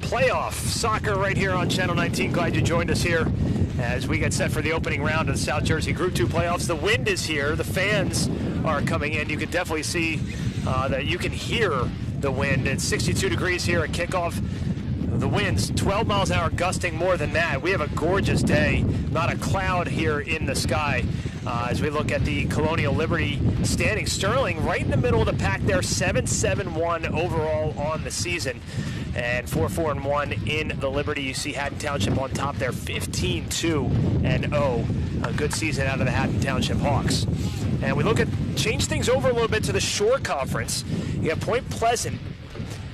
playoff soccer right here on Channel 19. Glad you joined us here as we get set for the opening round of the South Jersey Group 2 playoffs. The wind is here. The fans are coming in. You can definitely see that you can hear the wind. It's 62 degrees here at kickoff. The wind's 12 miles an hour, gusting more than that. We have a gorgeous day. Not a cloud here in the sky. As we look at the Colonial Liberty standing, Sterling right in the middle of the pack there, 7-7-1 overall on the season, and 4-4-1 in the Liberty. You see Haddon Township on top there, 15-2-0. A good season out of the Haddon Township Hawks. And we look at, change things over a little bit to the Shore Conference. You have Point Pleasant,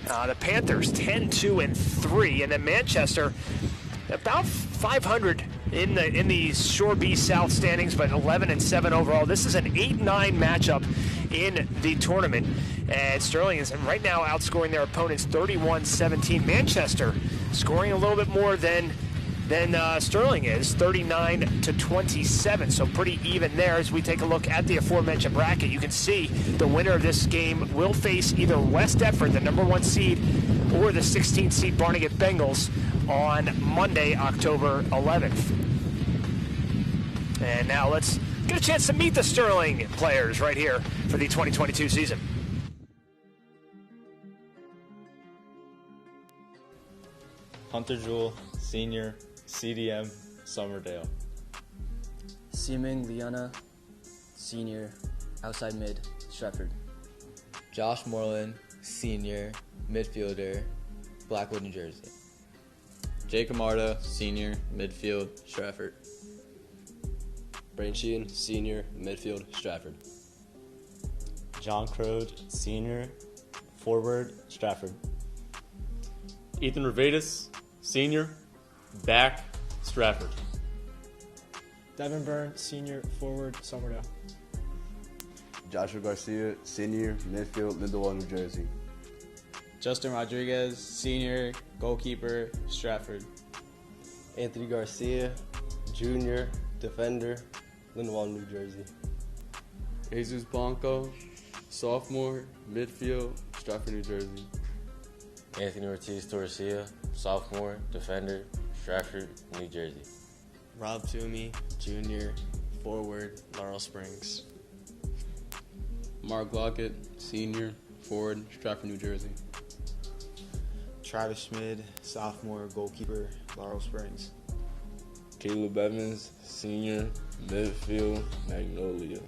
the Panthers 10-2-3, and then Manchester about 500 in the Shore B South standings, but 11-7 overall. This is an 8-9 matchup in the tournament, and Sterling is right now outscoring their opponents 31-17. Manchester scoring a little bit more than Sterling is, 39-27, so pretty even there. As we take a look at the aforementioned bracket, you can see the winner of this game will face either West Deptford, the #1 seed, or the 16th seed Barnegat Bengals on Monday, October 11th. And now let's get a chance to meet the Sterling players right here for the 2022 season. Hunter Jewell, senior, CDM, Somerdale. Seeming Liana, senior, outside mid, Stratford. Josh Moreland, senior, midfielder, Blackwood, New Jersey. Jake Amarda, senior, midfield, Stratford. Brain Sheehan, senior, midfield, Stratford. John Crode, senior, forward, Stratford. Ethan Revatus, senior, back, Stratford. Devin Byrne, senior, forward, Somerdale. Joshua Garcia, senior, midfield, Lindelwald, New Jersey. Justin Rodriguez, senior, goalkeeper, Stratford. Anthony Garcia, junior, defender, Lindelwald, New Jersey. Jesus Blanco, sophomore, midfield, Stratford, New Jersey. Anthony Ortiz Torresia, sophomore, defender, Stratford, New Jersey. Rob Toomey, junior, forward, Laurel Springs. Mark Lockett, senior, forward, Stratford, New Jersey. Travis Schmid, sophomore, goalkeeper, Laurel Springs. Caleb Evans, senior, midfield, Magnolia.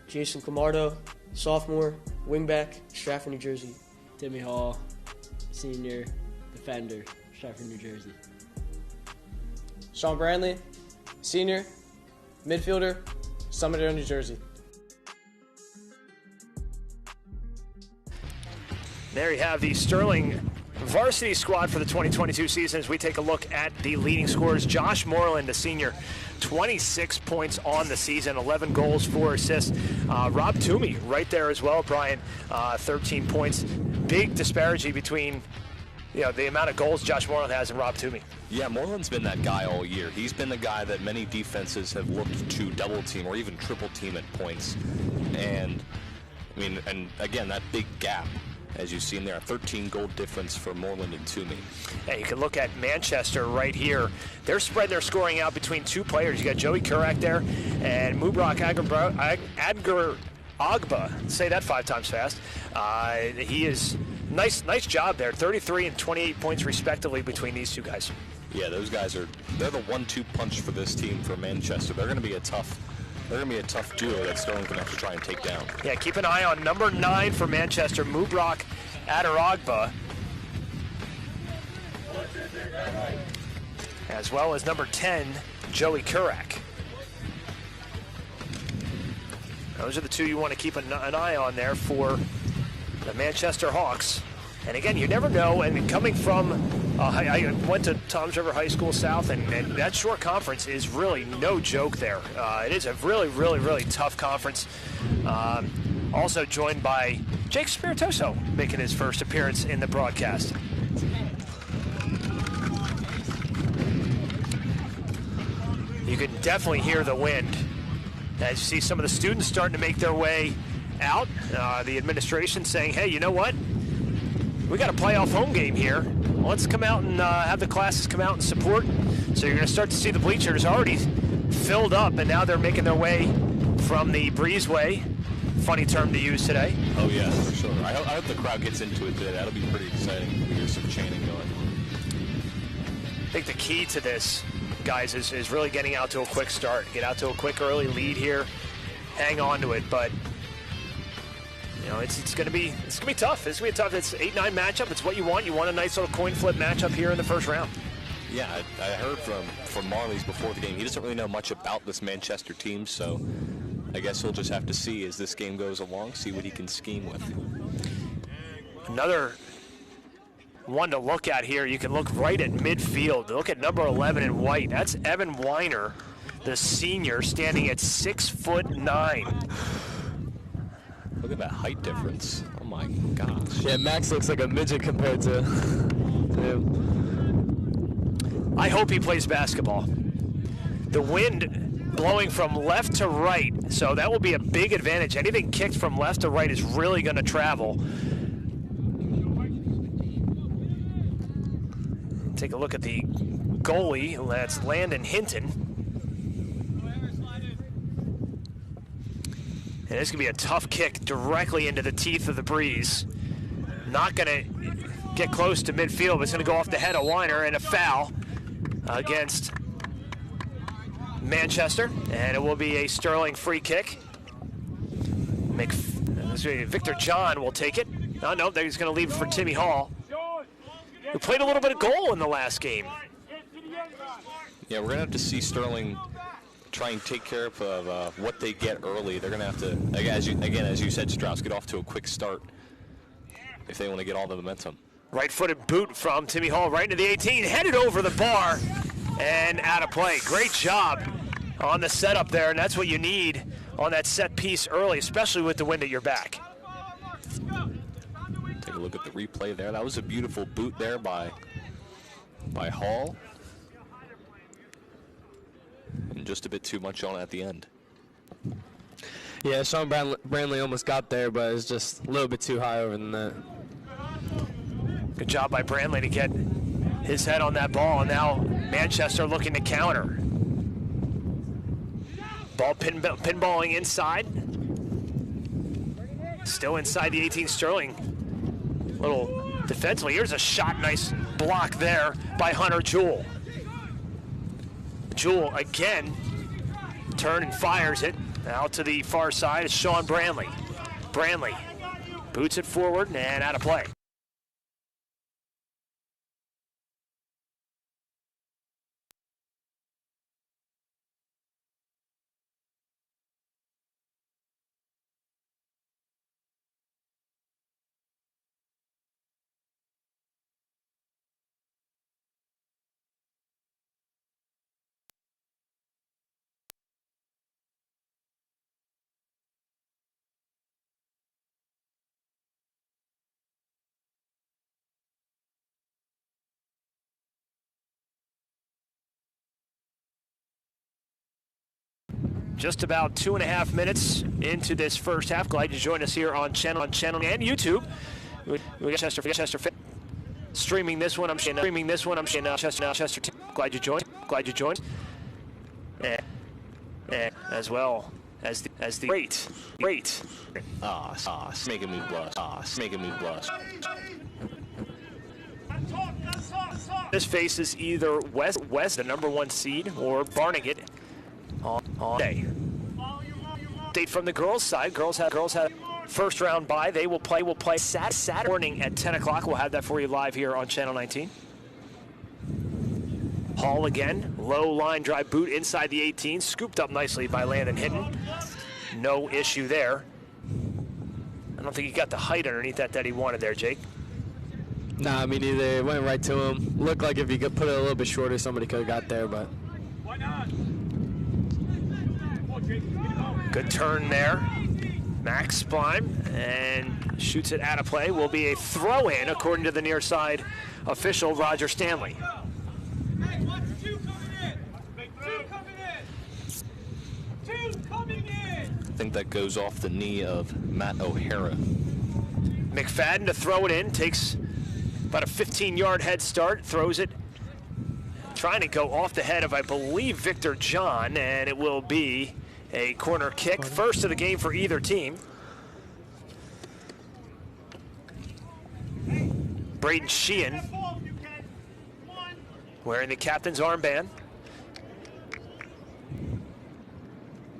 Jason Camardo, sophomore, wingback, Stratford, New Jersey. Timmy Hall, senior, defender, Stratford, New Jersey. Sean Brandley, senior, midfielder, Somerdale, New Jersey. There you have the Sterling varsity squad for the 2022 season as we take a look at the leading scorers. Josh Moreland, a senior, 26 points on the season, 11 goals, 4 assists. Rob Toomey right there as well, Brian, 13 points. Big disparity between the amount of goals Josh Moreland has and Rob Toomey. Yeah, Moreland's been that guy all year. He's been the guy that many defenses have looked to double team or even triple team at points. And again, that big gap, as you've seen there, a 13-goal difference for Moreland and Toomey. And you can look at Manchester right here. They're spreading their scoring out between two players. You got Joey Kurak there and Mubrak Adgar Agba. Say that 5 times fast. He is nice job there. 33 and 28 points respectively between these two guys. Yeah, those guys they're the 1-2 punch for this team for Manchester. They're going to be a tough duo that Sterling can have to try and take down. Yeah, keep an eye on number 9 for Manchester, Mubrak Adaragba, as well as number 10, Joey Kurak. Those are the two you want to keep an eye on there for the Manchester Hawks. And again, you never know, and coming from, I went to Toms River High School South, and that Shore Conference is really no joke there. It is a really, really, really tough conference. Also joined by Jake Spiritoso, making his first appearance in the broadcast. You can definitely hear the wind as you see some of the students starting to make their way out. The administration saying, hey, you know what? we got a playoff home game here. Let's come out and have the classes come out and support. So you're going to start to see the bleachers already filled up, and now they're making their way from the breezeway. Funny term to use today. Oh yeah, for sure. I hope the crowd gets into it today. That'll be pretty exciting. We hear some chanting going. I think the key to this, guys, is really getting out to a quick start. Get out to a quick early lead here. Hang on to it, but you know it's gonna be tough. It's gonna be tough. It's 8-9 matchup. It's what you want. You want a nice little coin flip matchup here in the first round. Yeah, I heard from Marley's before the game. He doesn't really know much about this Manchester team, so I guess he'll just have to see as this game goes along, see what he can scheme with. Another one to look at here. You can look right at midfield. Look at number 11 in white. That's Evan Weiner, the senior, standing at 6'9". Look at that height difference. Oh my gosh. Yeah, Max looks like a midget compared to him. I hope he plays basketball. The wind blowing from left to right, so that will be a big advantage. Anything kicked from left to right is really going to travel. Take a look at the goalie. That's Landon Hinton. And it's going to be a tough kick directly into the teeth of the breeze. Not going to get close to midfield, but it's going to go off the head of Weiner, and a foul against Manchester. And it will be a Sterling free kick. Victor John will take it. Oh, no, he's going to leave it for Timmy Hall, who played a little bit of goal in the last game. Yeah, we're going to have to see Sterling try and take care of what they get early. They're going to have to, as you said, Strauss, get off to a quick start if they want to get all the momentum. Right-footed boot from Timmy Hall right into the 18, headed over the bar and out of play. Great job on the setup there, and that's what you need on that set piece early, especially with the wind at your back. Take a look at the replay there. That was a beautiful boot there by Hall. And just a bit too much on at the end. Yeah, Sean Brandley almost got there, but it's just a little bit too high over the net. Good job by Brandley to get his head on that ball, and now Manchester looking to counter. Ball pinballing inside. Still inside the 18, Sterling. Little defensively. Here's a shot, nice block there by Hunter Jewell. Jewell again, turn and fires it. Out to the far side is Sean Brandley. Brandley boots it forward and out of play. Just about 2.5 minutes into this first half. Glad you joined us here on channel and YouTube. We got Chester streaming this one. I'm streaming this one. I'm Chester. Glad you joined. And as well as the great. Making me blush. This faces either West, the number 1 seed, or Barnegat on day. Update from the girls' side. Girls have first round bye. They will play Saturday morning at 10 o'clock. We'll have that for you live here on Channel 19. Hall again, low line drive boot inside the 18, scooped up nicely by Landon Hinton. No issue there. I don't think he got the height underneath that he wanted there, Jake. Nah, me neither. It went right to him. Looked like if he could put it a little bit shorter, somebody could have got there, but. Good turn there. Max Spline, and shoots it out of play. Will be a throw-in, according to the near side official, Roger Stanley. I think that goes off the knee of Matt O'Hara. McFadden to throw it in, takes About a 15-yard head start, throws it, trying to go off the head of, I believe, Victor John, and it will be a corner kick. First of the game for either team. Braden Sheehan wearing the captain's armband.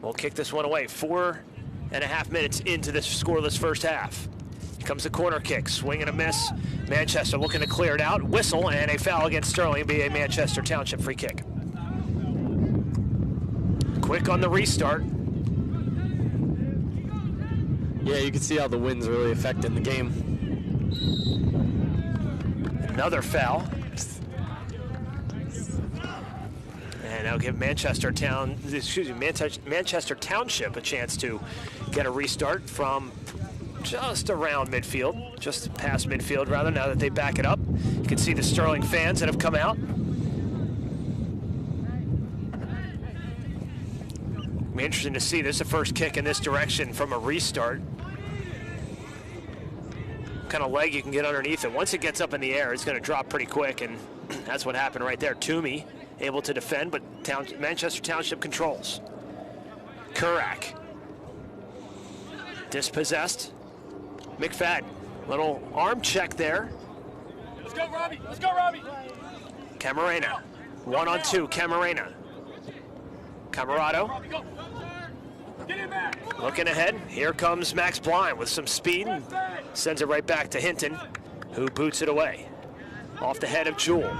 We'll kick this one away. 4.5 minutes into this scoreless first half. Here comes the corner kick, swing and a miss. Manchester looking to clear it out. Whistle and a foul against Sterling. Be a Manchester Township free kick. Quick on the restart. Yeah, you can see how the wind's really affecting the game. Another foul. And that'll give Manchester Township a chance to get a restart from just around midfield, just past midfield rather, now that they back it up. You can see the Sterling fans that have come out. It'll be interesting to see. This is the first kick in this direction from a restart. What kind of leg you can get underneath it. Once it gets up in the air, it's going to drop pretty quick, and that's what happened right there. Toomey able to defend, but Manchester Township controls. Kurak. Dispossessed. McFadden. Little arm check there. Let's go, Robbie. Let's go, Robbie. Camarena. 1-on-2, Camarena. Camarado. Looking ahead. Here comes Max Blind with some speed and sends it right back to Hinton, who boots it away. Off the head of Jewell.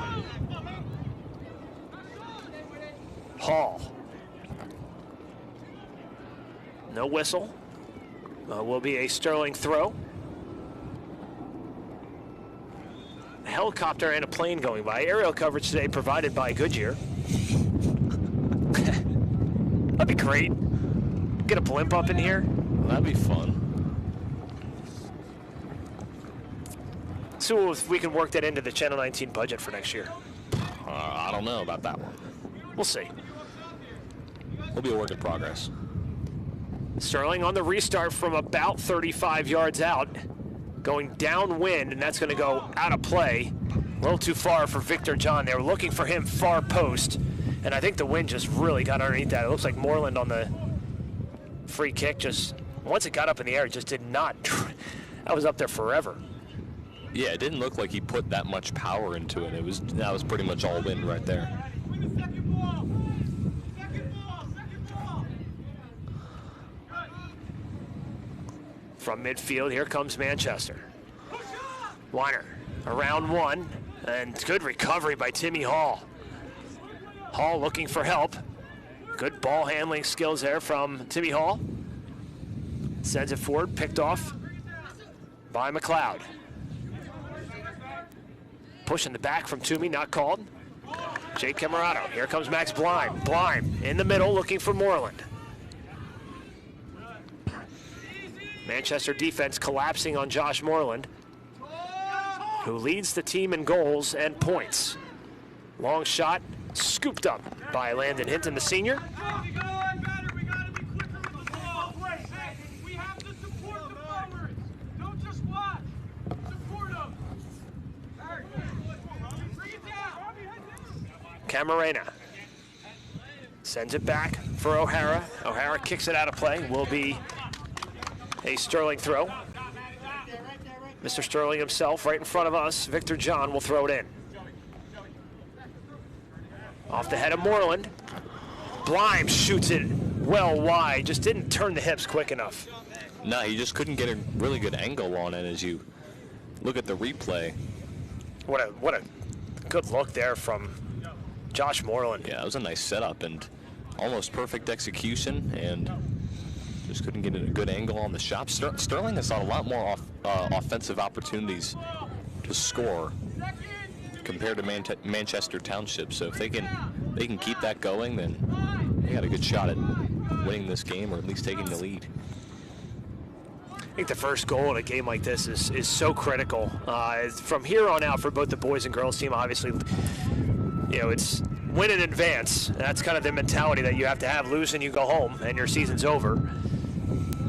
Hall. No whistle. Will be a Sterling throw. A helicopter and a plane going by. Aerial coverage today provided by Goodyear. That'd be great. Get a blimp up in here. That'd be fun. So if we can work that into the Channel 19 budget for next year. I don't know about that one. We'll see. It'll be a work in progress. Sterling on the restart from about 35 yards out, going downwind, and that's going to go out of play. A little too far for Victor John. They were looking for him far post, and I think the wind just really got underneath that. It looks like Moreland on the free kick, just once it got up in the air, it just did not. That was up there forever. Yeah, it didn't look like he put that much power into it. That was pretty much all wind right there. From midfield, here comes Manchester. Weiner around one, and good recovery by Timmy Hall. Hall looking for help. Good ball handling skills there from Timmy Hall. Sends it forward, picked off by McLeod. Pushing the back from Toomey, not called. Jake Camarado. Here comes Max Blind. Blind in the middle, looking for Moreland. Manchester defense collapsing on Josh Moreland, who leads the team in goals and points. Long shot, scooped up by Landon Hinton, the senior. Camarena sends it back for O'Hara. O'Hara kicks it out of play. Will be a Sterling throw. Mr. Sterling himself right in front of us. Victor John will throw it in. Off the head of Moreland. Blind shoots it well wide. Just didn't turn the hips quick enough. No, he just couldn't get a really good angle on it as you look at the replay. What a good look there from Josh Moreland. Yeah, it was a nice setup and almost perfect execution, and just couldn't get a good angle on the shot. Sterling has had a lot more offensive opportunities to score compared to Manchester Township. So if they can keep that going, then they got a good shot at winning this game, or at least taking the lead. I think the first goal in a game like this is so critical. From here on out for both the boys and girls team, obviously, you know, it's win in advance. That's kind of the mentality that you have to have. Lose and you go home, and your season's over.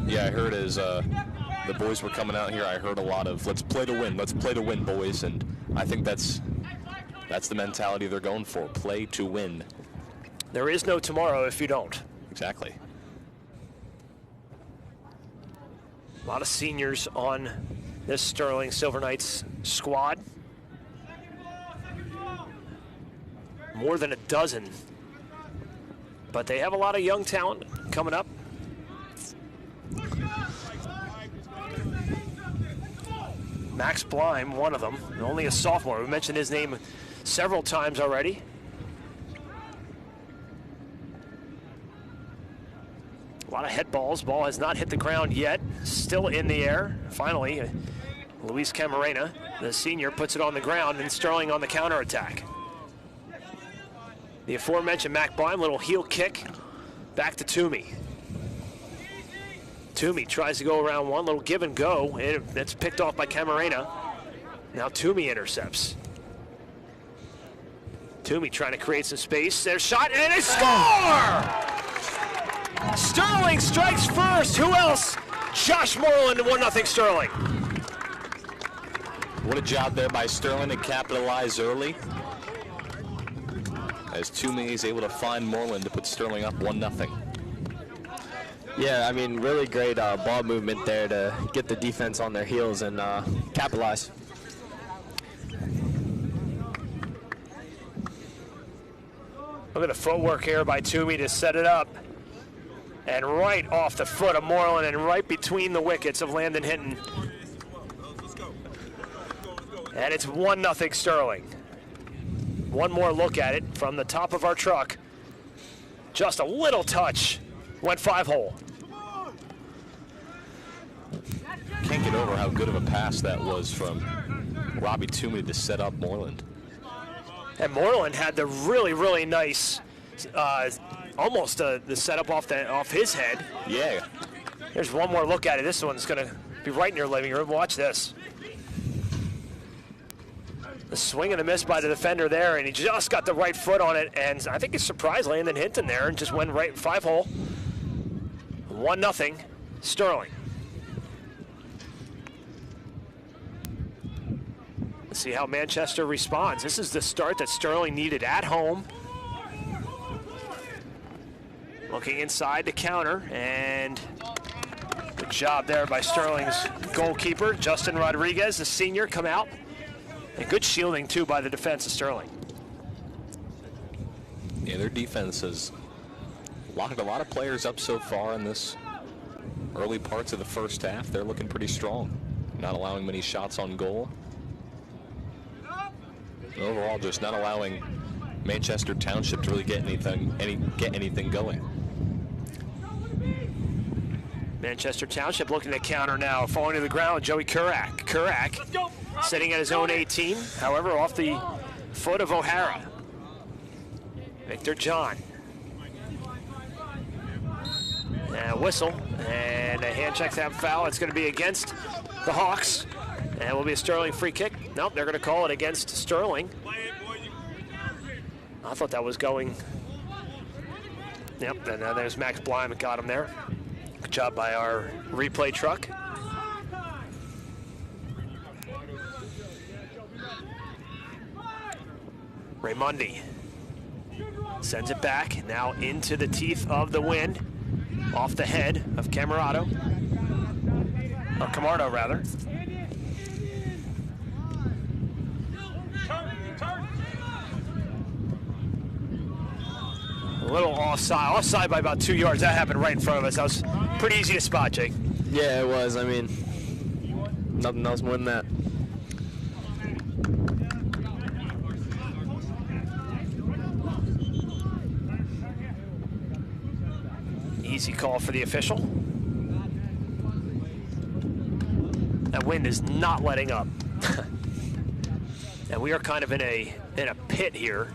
Yeah, I heard as the boys were coming out here, I heard a lot of, let's play to win, boys. And I think that's the mentality they're going for. Play to win. There is no tomorrow if you don't. Exactly. A lot of seniors on this Sterling Silver Knights squad. More than a dozen. But they have a lot of young talent coming up. Max Blime, one of them, only a sophomore. We mentioned his name several times already. A lot of head balls. Ball has not hit the ground yet. Still in the air. Finally, Luis Camarena, the senior, puts it on the ground, and Sterling on the counterattack. The aforementioned Mac Blime, little heel kick back to Toomey. Toomey tries to go around one, little give and go, and it's picked off by Camarena. Now Toomey intercepts. Toomey trying to create some space. There's a shot, and a score! Sterling strikes first. Who else? Josh Moreland, 1-0 Sterling. What a job there by Sterling to capitalize early. As Toomey is able to find Moreland to put Sterling up 1-0. Yeah, I mean, really great ball movement there to get the defense on their heels and capitalize. Look at the footwork here by Toomey to set it up. And right off the foot of Moreland and right between the wickets of Landon Hinton. And it's 1-0 Sterling. One more look at it from the top of our truck. Just a little touch. Went 5-hole. Can't get over how good of a pass that was from Robbie Toomey to set up Moreland. And Moreland had the really, really nice, almost the setup off his head. Yeah. Here's one more look at it. This one's going to be right in your living room. Watch this. The swing and a miss by the defender there, and he just got the right foot on it, and I think he surprised Landon Hinton there and just went right 5-hole. 1-0 Sterling. Let's see how Manchester responds. This is the start that Sterling needed at home. Looking inside to counter, and good job there by Sterling's goalkeeper, Justin Rodriguez, the senior, come out. And good shielding, too, by the defense of Sterling. Yeah, their defense has locked a lot of players up so far in this early parts of the first half. They're looking pretty strong, not allowing many shots on goal. And overall, just not allowing Manchester Township to really get anything going. Manchester Township looking to counter now, falling to the ground. Joey Kurak. Kurak sitting at his own 18, however, off the foot of O'Hara. Victor John. And a whistle and a hand check, that foul. It's going to be against the Hawks. And it will be a Sterling free kick. Nope, they're going to call it against Sterling. I thought that was going. Yep, and there's Max Blime that got him there. Good job by our replay truck. Raymundi sends it back, now into the teeth of the wind, off the head of Camarado, or Camardo rather. A little offside by about 2 yards. That happened right in front of us. That was pretty easy to spot, Jake. Yeah, it was. I mean, nothing else more than that. Easy call for the official. That wind is not letting up. And we are kind of in a pit here.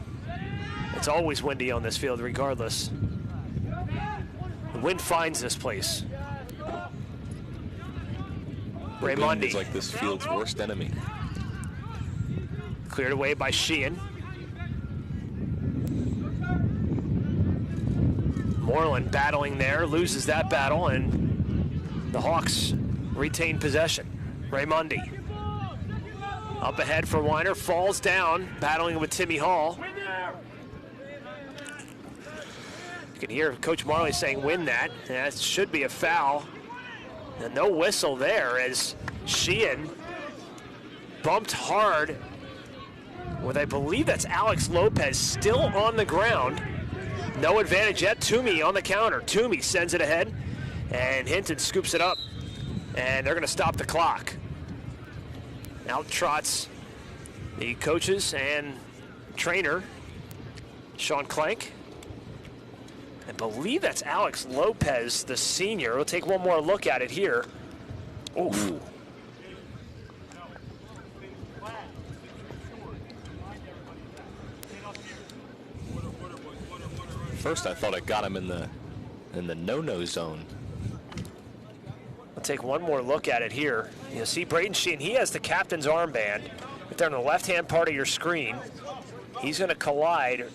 It's always windy on this field regardless. The wind finds this place. Raymundi is like this field's worst enemy. Cleared away by Sheehan. Moreland battling there, loses that battle, and the Hawks retain possession. Raymundi. Up ahead for Weiner, falls down, battling with Timmy Hall. You can hear Coach Marley saying win that. That should be a foul. And no whistle there as Sheehan bumped hard with, I believe that's Alex Lopez still on the ground. No advantage yet. Toomey on the counter. Toomey sends it ahead, and Hinton scoops it up, and they're going to stop the clock. Out trots the coaches and trainer, Sean Clank. I believe that's Alex Lopez, the senior. We'll take one more look at it here. Oof. First, I thought it got him in the no-no zone. We'll take one more look at it here. You'll see Braden Sheehan, he has the captain's armband. If they're on the left-hand part of your screen, he's going to collide.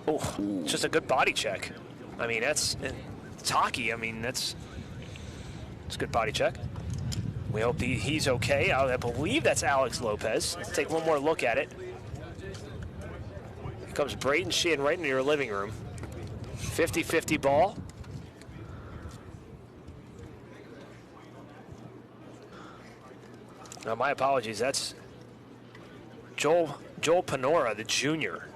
Oh, just a good body check. I mean, it's hockey. I mean, it's a good body check. We hope he's okay. I believe that's Alex Lopez. Let's take one more look at it. Here comes Braden Sheehan right into your living room. 50-50 ball. Now, my apologies. That's Joel Panora, the junior.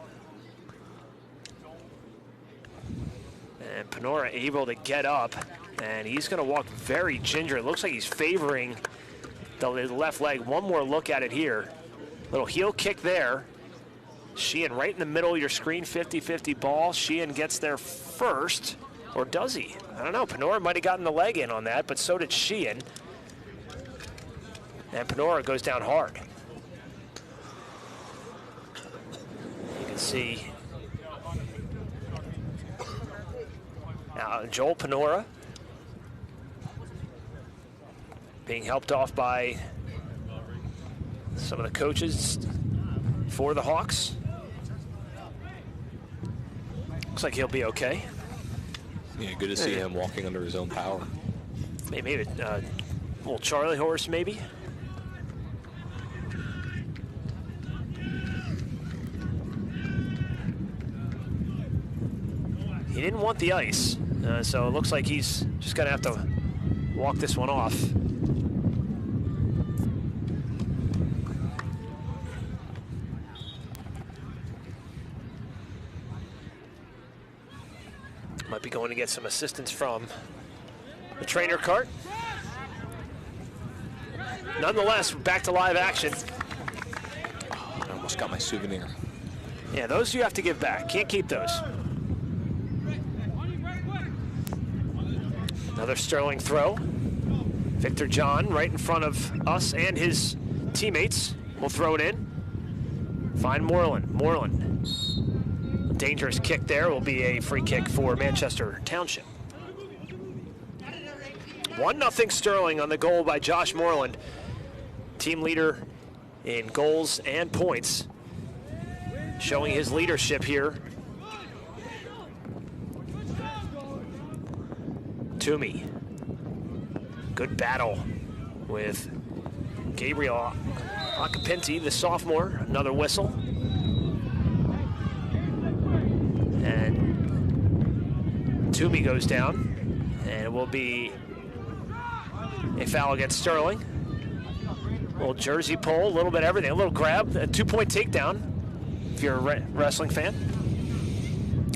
And Panora able to get up, and he's going to walk very ginger. It looks like he's favoring the left leg. One more look at it here. Little heel kick there. Sheehan right in the middle of your screen, 50-50 ball. Sheehan gets there first, or does he? I don't know. Panora might have gotten the leg in on that, but so did Sheehan. And Panora goes down hard. You can see now Joel Panora being helped off by some of the coaches for the Hawks. Looks like he'll be okay. Yeah, good to see him walking under his own power. Maybe a little Charlie horse, maybe. He didn't want the ice, so it looks like he's just going to have to walk this one off. Might be going to get some assistance from the trainer cart. Nonetheless, back to live action. I almost got my souvenir. Yeah, those you have to give back. Can't keep those. Another Sterling throw. Victor John right in front of us and his teammates will throw it in. Find Moreland. Moreland. Dangerous kick there will be a free kick for Manchester Township. 1-0 Sterling on the goal by Josh Moreland. Team leader in goals and points. Showing his leadership here. Toomey. Good battle with Gabriel Acapinti, the sophomore. Another whistle. And Toomey goes down. And it will be a foul against Sterling. A little jersey pull, a little bit of everything. A little grab, a 2-point takedown if you're a wrestling fan.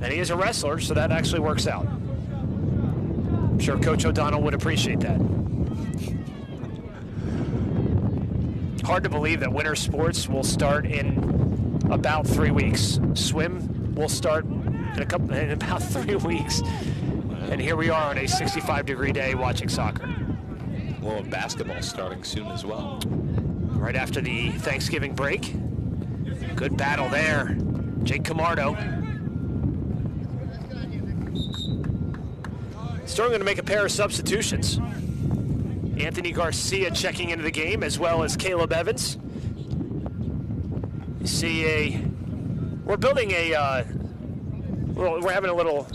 And he is a wrestler, so that actually works out. I'm sure Coach O'Donnell would appreciate that. Hard to believe that winter sports will start in about 3 weeks. Swim will start in about 3 weeks. And here we are on a 65-degree day watching soccer. Well, basketball starting soon as well. Right after the Thanksgiving break. Good battle there. Jake Camardo. Sterling going to make a pair of substitutions. Anthony Garcia checking into the game, as well as Caleb Evans. You see we're building we're having a little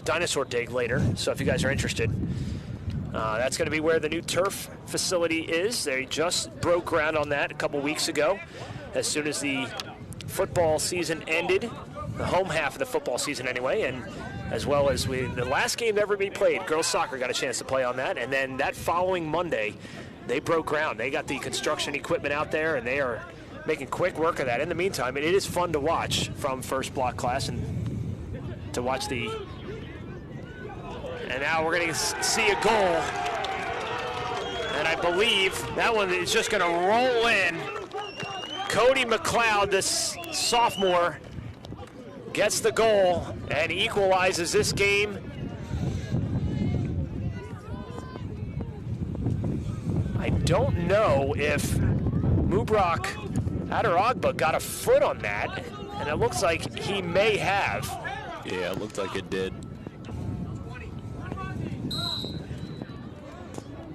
dinosaur dig later, so if you guys are interested, That's going to be where the new turf facility is. They just broke ground on that a couple weeks ago. As soon as the football season ended, the home half of the football season anyway, and as well as the last game to ever be played, girls soccer got a chance to play on that, and then that following Monday, they broke ground. They got the construction equipment out there, and they are making quick work of that. In the meantime, it is fun to watch from first block class and to watch the... And now we're going to see a goal. And I believe that one is just going to roll in. Cody McLeod, this sophomore, gets the goal and equalizes this game. I don't know if Mubrak Adaragba got a foot on that, and it looks like he may have. Yeah, it looked like it did.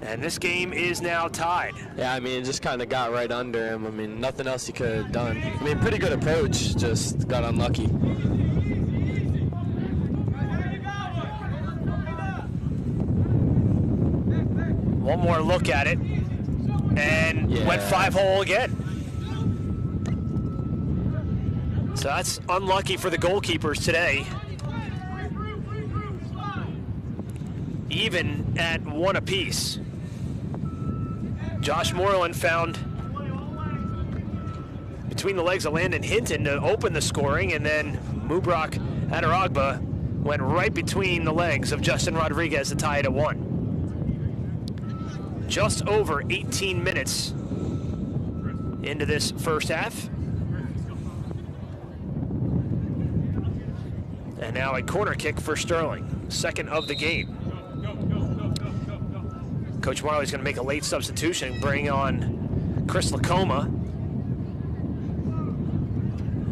And this game is now tied. Yeah, I mean, it just kind of got right under him. I mean, nothing else he could have done. I mean, pretty good approach, just got unlucky. One more look at it, and went 5-hole again. So that's unlucky for the goalkeepers today. Even at one apiece. Josh Moreland found between the legs of Landon Hinton to open the scoring, and then Mubrak Adaragba went right between the legs of Justin Rodriguez to tie it at 1. Just over 18 minutes into this first half. And now a corner kick for Sterling, second of the game. Coach Marley's going to make a late substitution and bring on Chris Lacoma.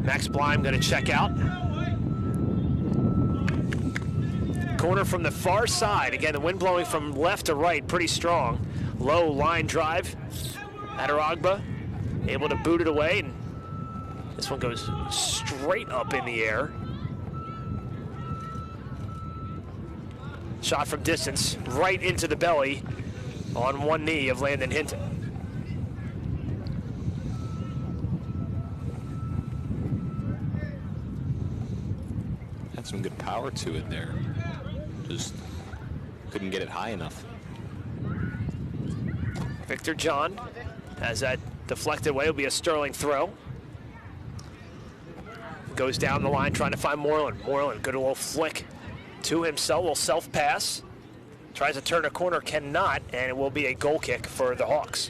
Max Blime going to check out. Corner from the far side. Again, the wind blowing from left to right, pretty strong. Low line drive. Adaragba able to boot it away, and this one goes straight up in the air. Shot from distance, right into the belly on one knee of Landon Hinton. Had some good power to it there. Just couldn't get it high enough. Victor John has that deflected away. It'll be a Sterling throw. Goes down the line trying to find Moreland. Moreland, good little flick to himself, will self-pass. Tries to turn a corner, cannot, and it will be a goal kick for the Hawks.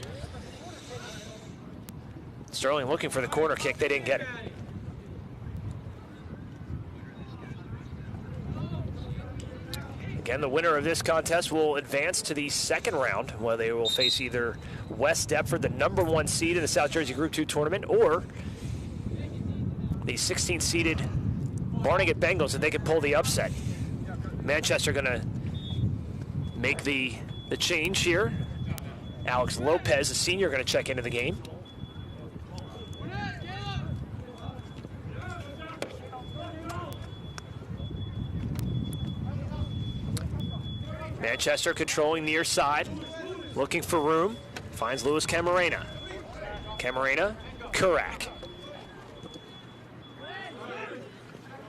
Sterling looking for the corner kick, they didn't get it. Again, the winner of this contest will advance to the second round, where they will face either West Deptford, the #1 seed in the South Jersey Group 2 tournament, or the 16th seeded Barnegat Bengals, if they could pull the upset. Manchester going to make the change here. Alex Lopez, a senior, going to check into the game. Manchester controlling near side, looking for room, finds Luis Camarena. Camarena, Kurak.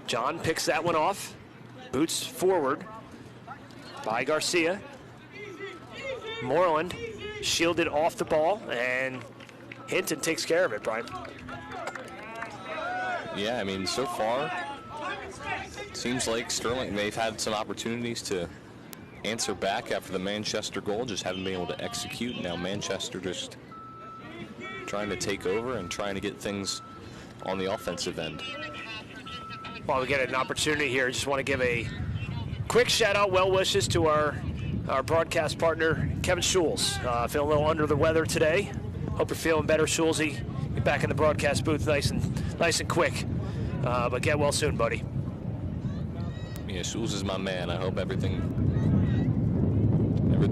John picks that one off, boots forward by Garcia. Moreland shielded off the ball, and Hinton takes care of it, Brian. Yeah, I mean, so far, seems like Sterling, they've had some opportunities to answer back after the Manchester goal, just haven't been able to execute. Now Manchester just trying to take over and trying to get things on the offensive end. While we get an opportunity here, just want to give a quick shout out, well wishes to our broadcast partner, Kevin Schulz. Feeling a little under the weather today. Hope you're feeling better, Schulzy. Get back in the broadcast booth nice and quick. But get well soon, buddy. Yeah, Schulz is my man. I hope everything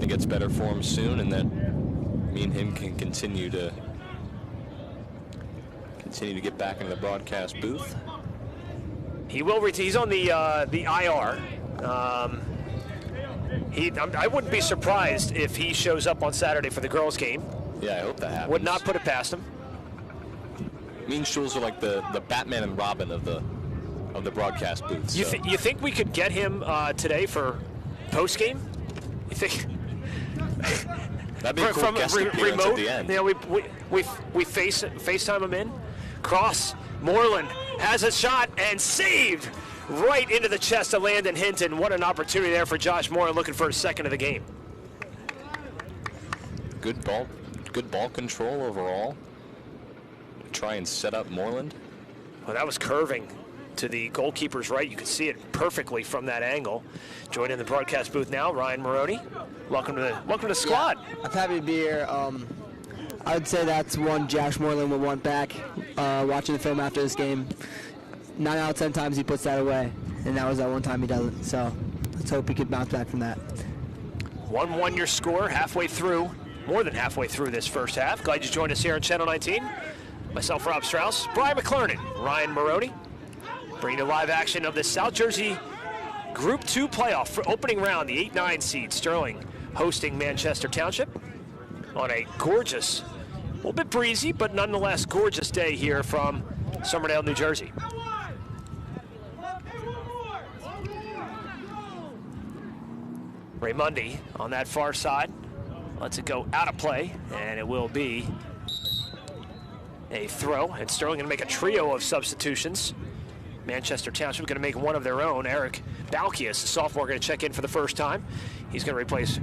gets better for him soon, and that me and him can continue to get back in the broadcast booth. He will return. He's on the IR. I wouldn't be surprised if he shows up on Saturday for the girls' game. Yeah, I hope that happens. Would not put it past him. Me and Schulz are like the Batman and Robin of the broadcast booths. You think we could get him today for post game? You think? That'd be a cool guest appearance remote, at the end. You know, we FaceTime him in. Cross. Moreland has a shot and saved right into the chest of Landon Hinton. What an opportunity there for Josh Moreland, looking for his second of the game. Good ball control overall. Try and set up Moreland. Well, that was curving to the goalkeeper's right. You could see it perfectly from that angle. Joining the broadcast booth now, Ryan Maroney. Welcome to the squad. Yeah, I'm happy to be here. I would say that's one Josh Moreland would want back. Watching the film after this game, 9 out of 10 times he puts that away, and that was that one time he doesn't. So let's hope he could bounce back from that. 1-1 your score, more than halfway through this first half. Glad you joined us here on Channel 19. Myself, Rob Strauss, Brian McClernand, Ryan Maroney, bringing you live action of the South Jersey Group 2 playoff for opening round, the 8-9 seed Sterling hosting Manchester Township on a gorgeous, a little bit breezy, but nonetheless gorgeous day here from Somerdale, New Jersey. Raymundi on that far side lets it go out of play, and it will be a throw, and Sterling going to make a trio of substitutions. Manchester Township going to make one of their own. Eric Balkias, the sophomore, going to check in for the first time. He's going to replace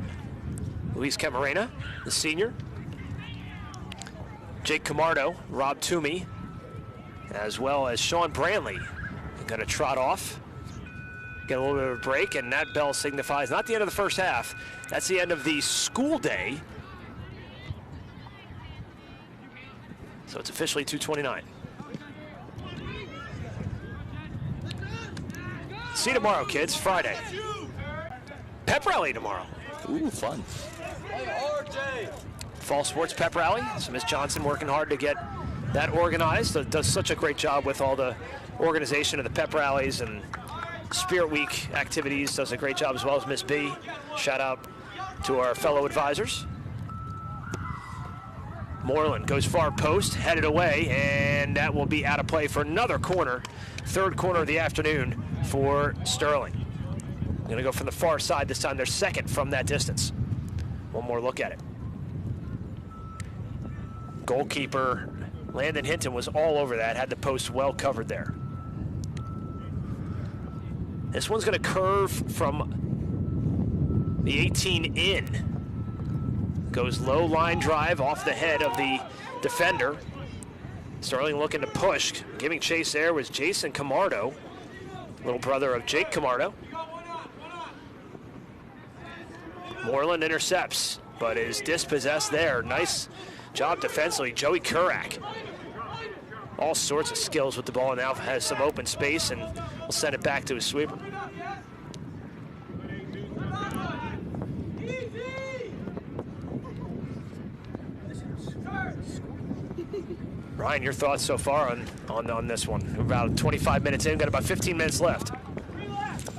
Luis Camarena, the senior. Jake Camardo, Rob Toomey, as well as Sean Brantley going to trot off. Get a little bit of a break, and that bell signifies not the end of the first half. That's the end of the school day. So it's officially 2:29. See you tomorrow, kids. Friday. Pep rally tomorrow. Ooh, fun. Fall sports pep rally. So Miss Johnson working hard to get that organized. Does such a great job with all the organization of the pep rallies and Spirit Week activities. Does a great job, as well as Miss B. Shout out to our fellow advisors. Moreland goes far post, headed away, and that will be out of play for another corner. Third corner of the afternoon for Sterling. Going to go from the far side this time. They're second from that distance. One more look at it. Goalkeeper Landon Hinton was all over that, had the post well covered there. This one's going to curve from the 18 in. Goes low line drive off the head of the defender. Sterling looking to push. Giving chase there was Jason Camardo, little brother of Jake Camardo. Moreland intercepts, but is dispossessed there. Nice job defensively. Joey Kurak. All sorts of skills with the ball, and now has some open space, and will send it back to his sweeper. Ryan, your thoughts so far on this one? We're about 25 minutes in, got about 15 minutes left.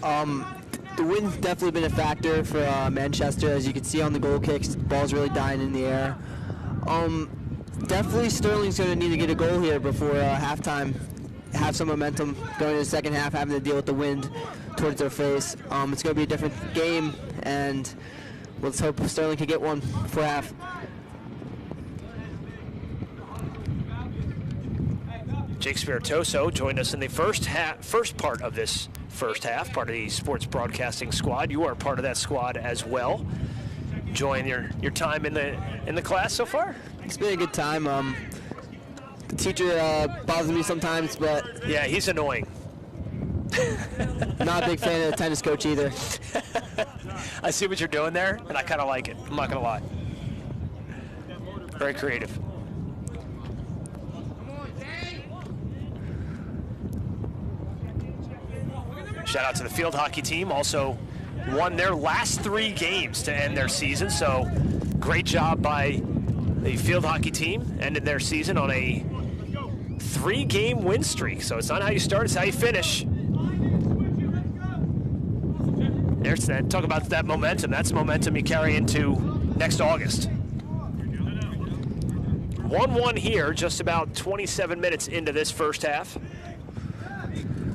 The wind's definitely been a factor for Manchester. As you can see on the goal kicks, the ball's really dying in the air. Definitely Sterling's going to need to get a goal here before halftime. Have some momentum going into the second half, having to deal with the wind towards their face. It's going to be a different game, and let's hope Sterling can get one for half. Jake Spiritoso joined us in the first part of this first half, part of the sports broadcasting squad. You are part of that squad as well. Enjoying your time in the class so far? It's been a good time. The teacher bothers me sometimes, but yeah, he's annoying. Not a big fan of the tennis coach either. I see what you're doing there, and I kind of like it. I'm not gonna lie. Very creative. Shout out to the field hockey team. Also won their last 3 games to end their season. So great job by the field hockey team. Ended their season on a 3-game win streak. So it's not how you start, it's how you finish. There's that. Talk about that momentum. That's momentum you carry into next August. 1-1 here, just about 27 minutes into this first half.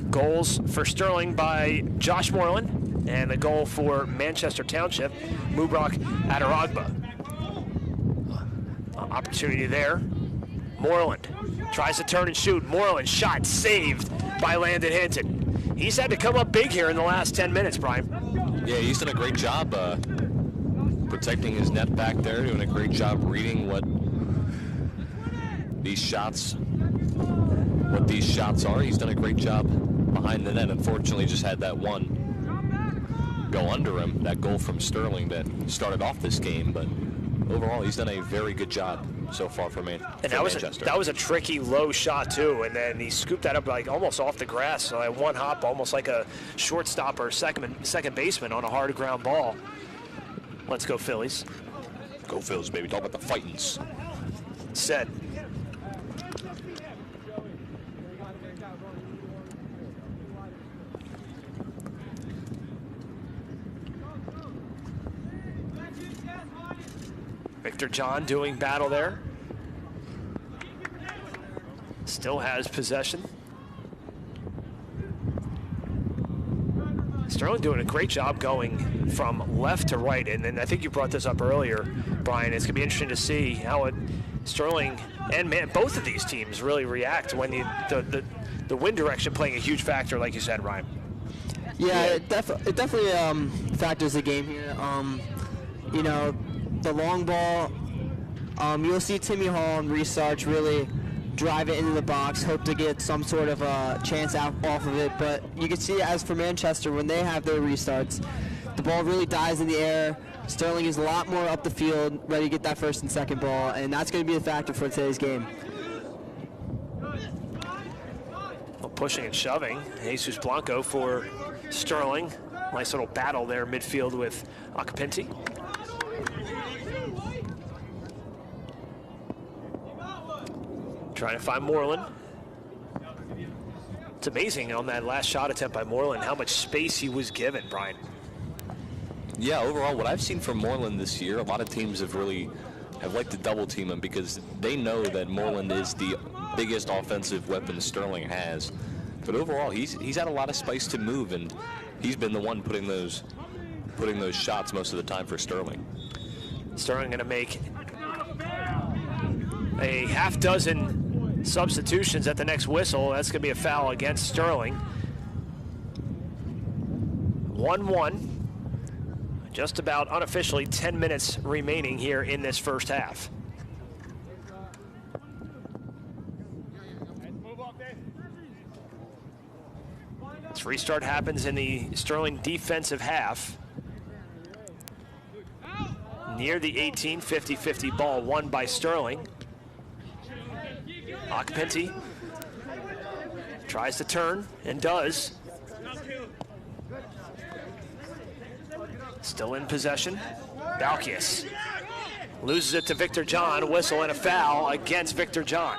Goals for Sterling by Josh Moreland, and the goal for Manchester Township, Mubrak Adaragba. Opportunity there. Moreland tries to turn and shoot. Moreland shot saved by Landon Hinton. He's had to come up big here in the last 10 minutes, Brian. Yeah, he's done a great job protecting his net back there, doing a great job reading what these shots are. He's done a great job behind the net. Unfortunately, just had that one go under him, that goal from Sterling that started off this game, but overall, he's done a very good job so far for Manchester. And that was a tricky low shot too, and then he scooped that up like almost off the grass, so like one hop, almost like a shortstop or second baseman on a hard ground ball. Let's go Phillies. Go Phillies, baby. Talk about the fightins. Set. Victor John doing battle there. Still has possession. Sterling doing a great job going from left to right, and then I think you brought this up earlier, Brian. It's going to be interesting to see how Sterling and both of these teams really react when the wind direction playing a huge factor, like you said, Ryan. Yeah, it definitely factors the game here. You know, the long ball, you'll see Timmy Hall and Research really drive it into the box, hope to get some sort of a chance off of it. But you can see, as for Manchester, when they have their restarts, the ball really dies in the air. Sterling is a lot more up the field, ready to get that first and second ball, and that's going to be the factor for today's game. Well, pushing and shoving, Jesus Blanco for Sterling. Nice little battle there midfield with Akapinti. Trying to find Moreland. It's amazing on that last shot attempt by Moreland how much space he was given, Brian. Yeah, overall, what I've seen from Moreland this year, a lot of teams have liked to double team him because they know that Moreland is the biggest offensive weapon Sterling has. But overall, he's had a lot of space to move, and he's been the one putting those shots most of the time for Sterling. Sterling going to make a half dozen substitutions at the next whistle. That's going to be a foul against Sterling. 1-1. Just about unofficially 10 minutes remaining here in this first half. This restart happens in the Sterling defensive half. Near the 18, 50-50 ball won by Sterling. Akapinti tries to turn and does. Still in possession. Balkius loses it to Victor John. Whistle and a foul against Victor John.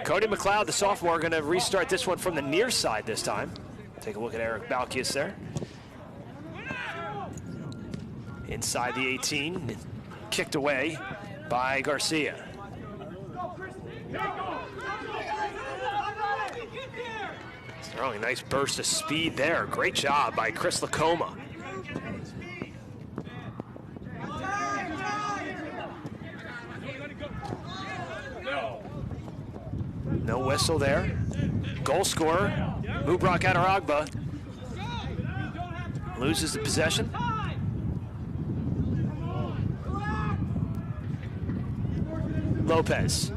Cody McLeod, the sophomore, going to restart this one from the near side this time. Take a look at Eric Balkius there. Inside the 18, kicked away by Garcia. Sterling, nice burst of speed there. Great job by Chris Lacoma. No whistle there. Goal scorer, Mubrak Adaragba, loses the possession. Lopez.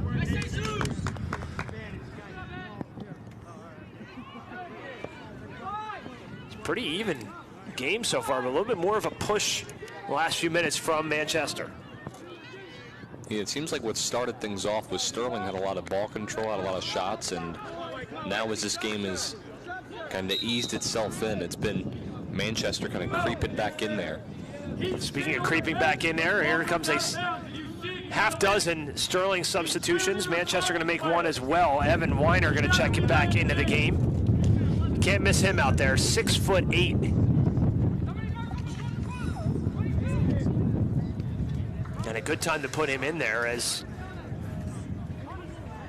It's a pretty even game so far, but a little bit more of a push the last few minutes from Manchester. Yeah, it seems like what started things off was Sterling had a lot of ball control, had a lot of shots, and now as this game has kind of eased itself in, it's been Manchester kind of creeping back in there. Speaking of creeping back in there, here comes half dozen Sterling substitutions. Manchester going to make one as well. Evan Weiner going to check it back into the game. Can't miss him out there, 6'8". And a good time to put him in there as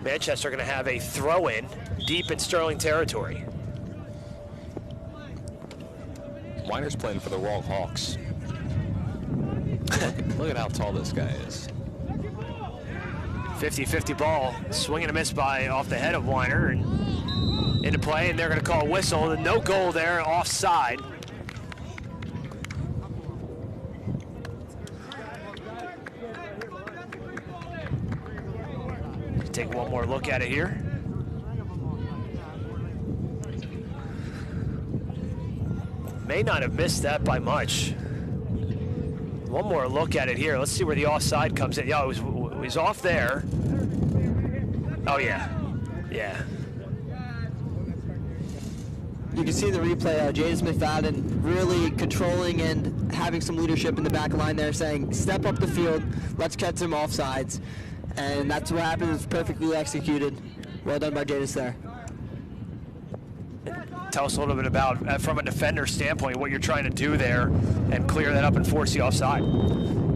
Manchester going to have a throw-in deep in Sterling territory. Weiner's playing for the Wall Hawks. Look at how tall this guy is. 50-50 ball, swing and a miss by off the head of Weiner and into play, and they're going to call a whistle. No goal there, offside. Take one more look at it here. May not have missed that by much. One more look at it here. Let's see where the offside comes in. Yeah, it was off there. Oh, yeah. Yeah. You can see the replay. Jadis McFadden really controlling and having some leadership in the back line there, saying, step up the field, let's catch some offsides. And that's what happened. It was perfectly executed. Well done by Jadis there. Tell us a little bit about, from a defender standpoint, what you're trying to do there and clear that up and force the offside.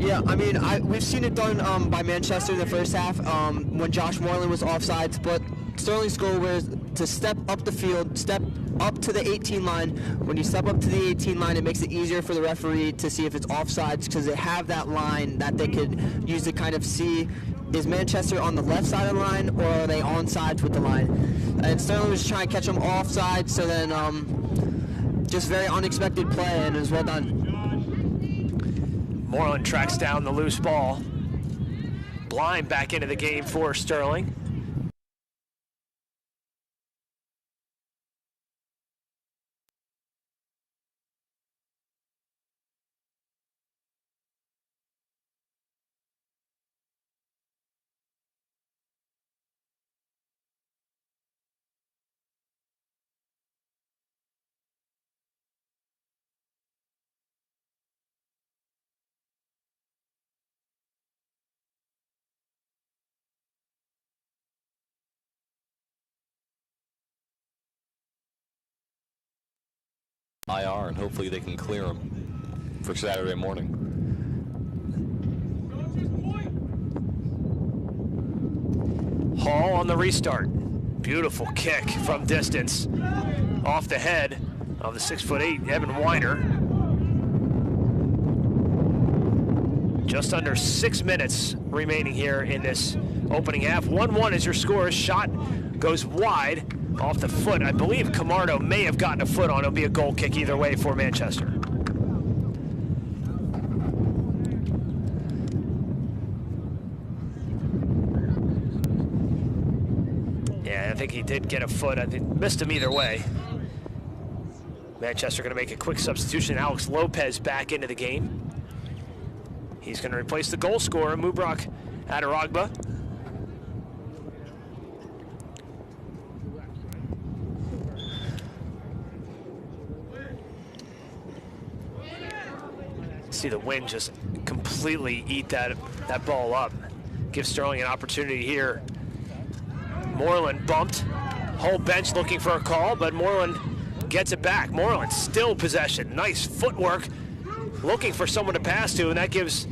Yeah, I mean, we've seen it done by Manchester in the first half when Josh Moreland was offsides, but Sterling's goal was to step up the field, step up to the 18 line. When you step up to the 18 line, it makes it easier for the referee to see if it's offsides because they have that line that they could use to kind of see, is Manchester on the left side of the line or are they on sides with the line? And Sterling was trying to catch them offside, so then just very unexpected play, and it was well done. Moreland tracks down the loose ball. Blind back into the game for Sterling. IR, and hopefully they can clear him for Saturday morning. Hall on the restart. Beautiful kick from distance off the head of the 6'8" Evan Weiner. Just under 6 minutes remaining here in this opening half. 1-1 is your score. Shot goes wide off the foot. I believe Camardo may have gotten a foot on. It'll be a goal kick either way for Manchester. Yeah, I think he did get a foot. I think missed him either way. Manchester going to make a quick substitution. Alex Lopez back into the game. He's going to replace the goal scorer, Mubrak Adaragba. See the wind just completely eat that ball up. Give Sterling an opportunity here. Moreland bumped. Whole bench looking for a call, but Moreland gets it back. Moreland still possession. Nice footwork. Looking for someone to pass to, and that gives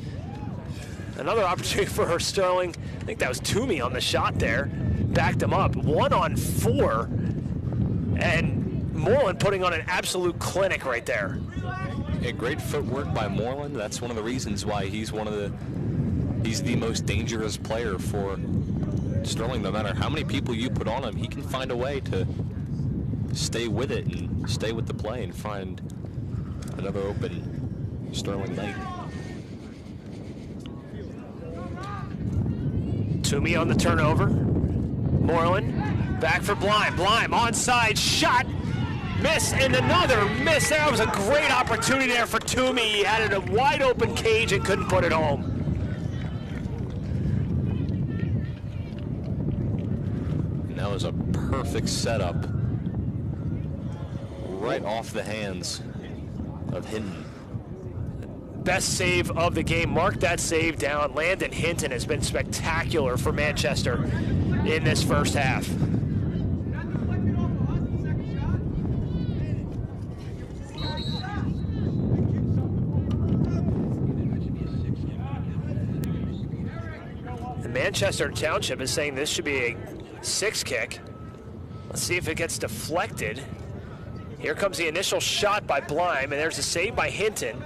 another opportunity for Sterling. I think that was Toomey on the shot there. Backed him up. 1-on-4. And Moreland putting on an absolute clinic right there. Yeah, great footwork by Moreland. That's one of the reasons why he's the most dangerous player for Sterling. No matter how many people you put on him, he can find a way to stay with it and stay with the play and find another open Sterling night. Toomey on the turnover. Moreland back for Blind. Blind onside shot. Miss and another miss. That was a great opportunity there for Toomey. He had it a wide open cage and couldn't put it home. And that was a perfect setup right off the hands of Hinton. best save of the game. Mark that save down. Landon Hinton has been spectacular for Manchester in this first half. Manchester Township is saying this should be a 6 kick. Let's see if it gets deflected. Here comes the initial shot by Blime, and there's a save by Hinton.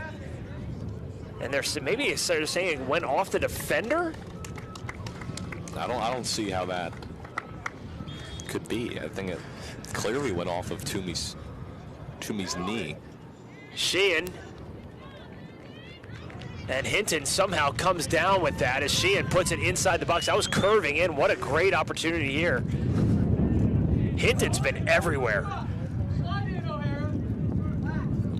And there's maybe they're saying it went off the defender. I don't see how that could be. I think it clearly went off of Toomey's knee. Sheehan. And Hinton somehow comes down with that as Sheehan puts it inside the box. That was curving in. What a great opportunity here. Hinton's been everywhere.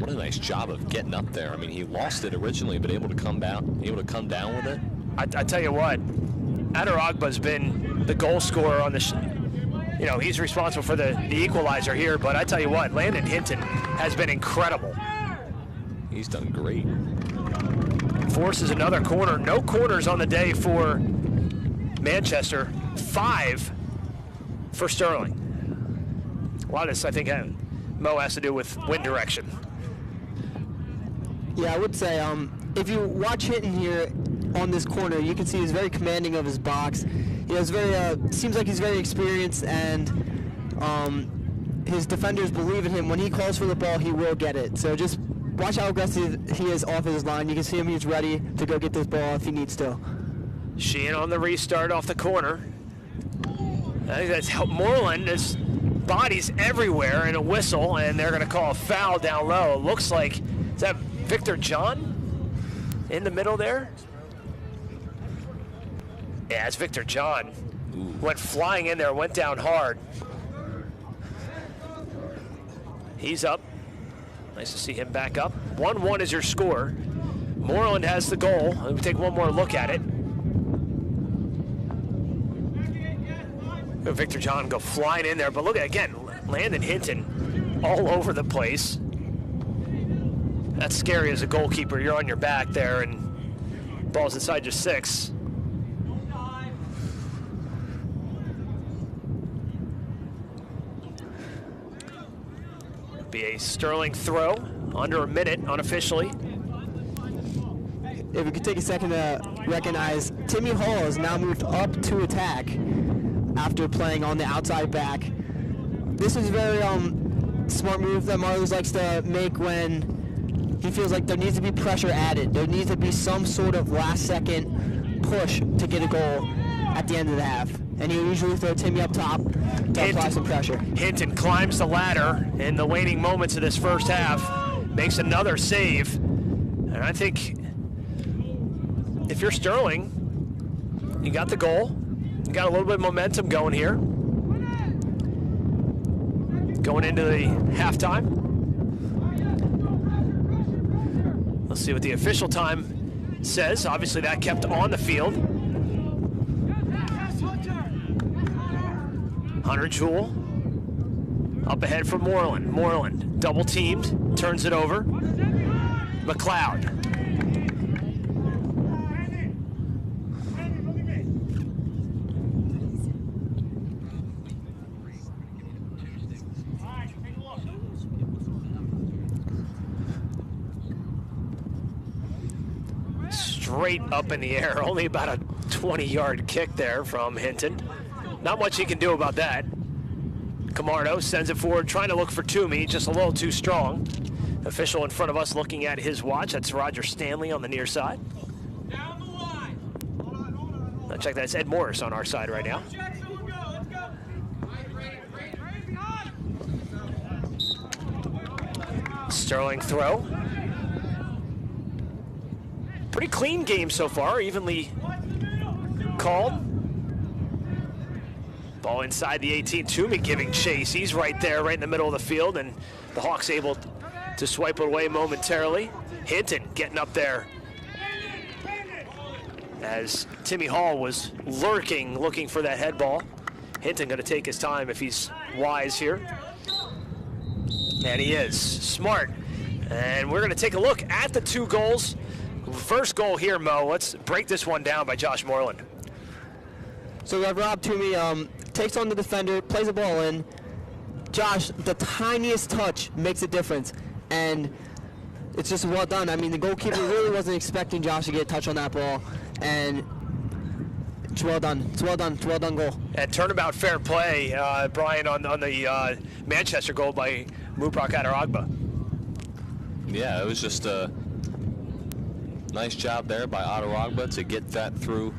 What a nice job of getting up there. I mean, he lost it originally, but able to come down with it. I tell you what, Adaragba's been the goal scorer on the, he's responsible for the equalizer here, but I tell you what, Landon Hinton has been incredible. He's done great. Forces another corner. No corners on the day for Manchester. 5 for Sterling. A lot of this, I think, Mo, has to do with wind direction. Yeah, I would say if you watch Hinton here on this corner, you can see he's very commanding of his box. He's very seems like he's very experienced, and his defenders believe in him. When he calls for the ball, he will get it. So just watch how aggressive he is off his line. You can see him, he's ready to go get this ball if he needs to. Sheehan on the restart off the corner. I think that's Moreland. His body's everywhere, and a whistle, and they're going to call a foul down low. It looks like, is that Victor John in the middle there? Yeah, it's Victor John. Went flying in there, went down hard. He's up. Nice to see him back up. 1-1 is your score. Moreland has the goal. Let me take one more look at it. Victor John go flying in there, but look at, again, Landon Hinton all over the place. That's scary as a goalkeeper. You're on your back there, and ball's inside your 6. Be a Sterling throw, under a minute unofficially. If we could take a second to recognize Timmy Hall has now moved up to attack after playing on the outside back. This is a very smart move that Marloes likes to make when he feels like there needs to be pressure added. There needs to be some sort of last-second push to get a goal at the end of the half. And he'll usually throw Timmy up top to apply some pressure. Hinton climbs the ladder in the waning moments of this first half, makes another save. And I think if you're Sterling, you got the goal. You got a little bit of momentum going here. Going into the halftime. Let's see what the official time says. Obviously that kept on the field. Hunter Jewell up ahead for Moreland. Moreland double teamed, turns it over. McLeod. Straight up in the air, only about a 20-yard kick there from Hinton. Not much he can do about that. Camardo sends it forward, trying to look for Toomey, just a little too strong. Official in front of us looking at his watch. That's Roger Stanley on the near side. Now check that, it's Ed Morris on our side right now. Sterling throw. Pretty clean game so far, evenly called. Ball inside the 18, Toomey giving chase. He's right there, right in the middle of the field, and the Hawks able to swipe it away momentarily. Hinton getting up there as Timmy Hall was lurking, looking for that head ball. Hinton gonna take his time if he's wise here. And he is, smart. And we're gonna take a look at the 2 goals First goal here, Mo. Let's break this one down by Josh Moreland. So we have Rob Toomey takes on the defender, plays the ball in. Josh, the tiniest touch makes a difference, and it's just well done. I mean, the goalkeeper really wasn't expecting Josh to get a touch on that ball, and it's well done. It's well done. It's a well done goal. And turnabout fair play, Brian, on the Manchester goal by Mubrak Adaragba. Yeah, it was just a nice job there by Adaragba to get that through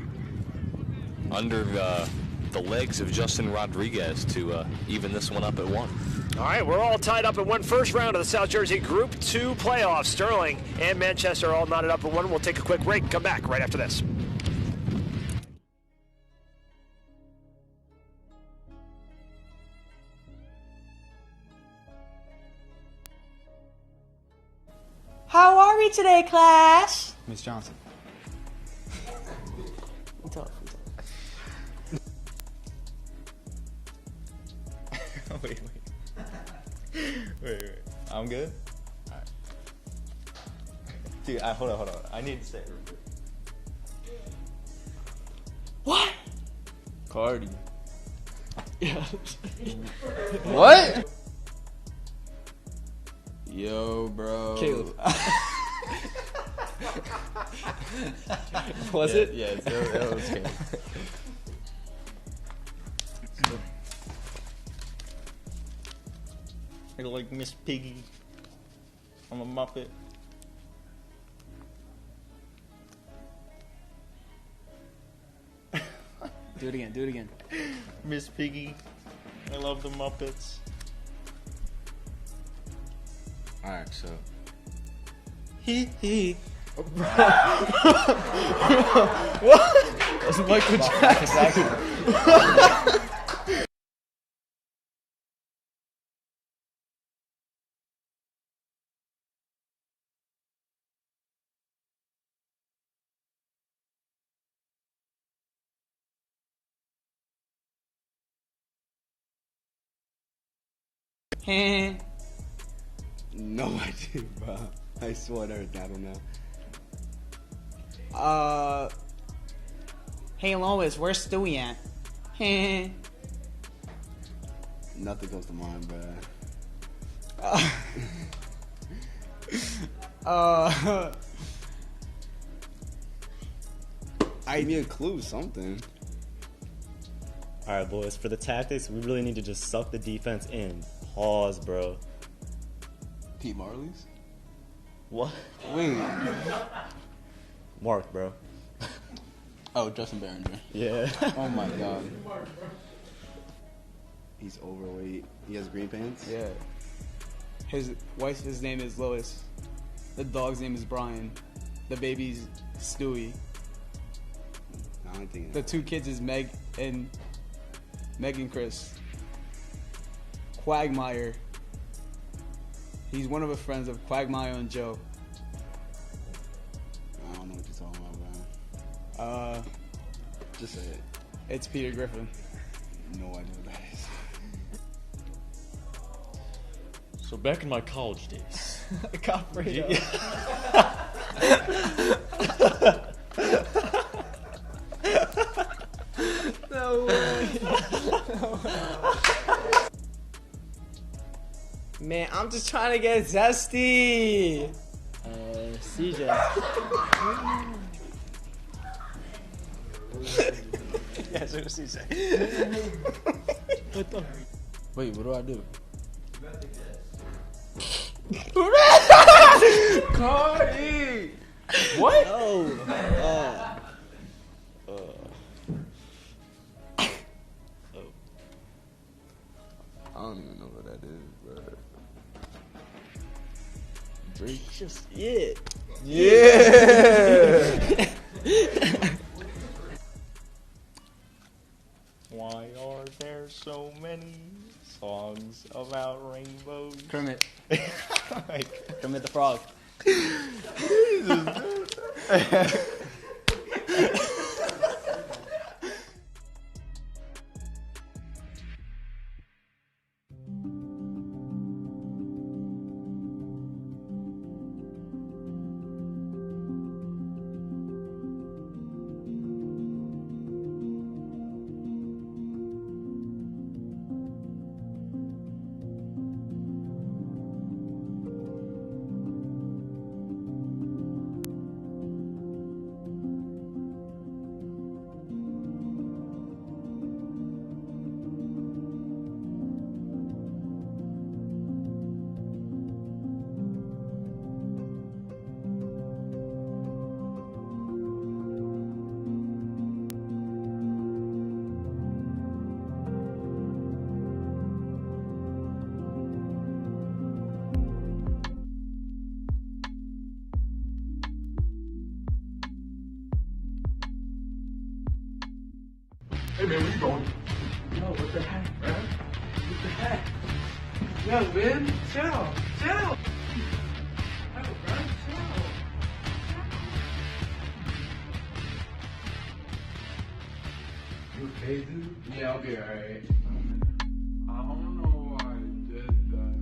under the legs of Justin Rodriguez to even this one up at 1. All right, we're all tied up at 1. First round of the South Jersey Group 2 playoffs. Sterling and Manchester all knotted up at 1. We'll take a quick break and come back right after this. How are we today, class? Miss Johnson. Wait. I'm good? Alright. Dude, hold on. I need to say it real quick. What? Cardi. Yeah. What? Yo, bro. Caleb. Was it? Yeah, it was Caleb. I like Miss Piggy on the Muppet. Do it again. Miss Piggy. I love the Muppets. Alright, so. He. What? That's Michael Jackson. No idea, bro. I swear to God, I don't know. Hey Lois, where's Stewie at? Nothing comes to mind, bro. I need a clue, something. Alright, boys, for the tactics, we really need to just suck the defense in. Pause, bro. Pete Marley's? What? Wait. Mark, bro. Oh, Justin Behringer. Yeah. Oh my god. He's overweight. He has green pants? Yeah. His wife's name is Lois. The dog's name is Brian. The baby's Stewie. I don't think The 2 kids is Meg and Chris. Quagmire. He's one of the friends of Quagmire and Joe. I don't know what you're talking about, bro. Just say it. It's Peter Griffin. No idea what that is. So back in my college days. Caprito. No way. Man, I'm just trying to get zesty. CJ. Yes, it was CJ. What the? Wait, what do I do? Cardi! What? Oh. I don't even know what that is, bro. Drake. Just, yeah. Why are there so many songs about rainbows? Kermit. Like, Kermit the Frog. Yo, what the heck, bro? What the heck? Yo, man, chill, chill. Yo, bro, chill. You okay, dude? Yeah, I'll be alright. I don't know why I did that.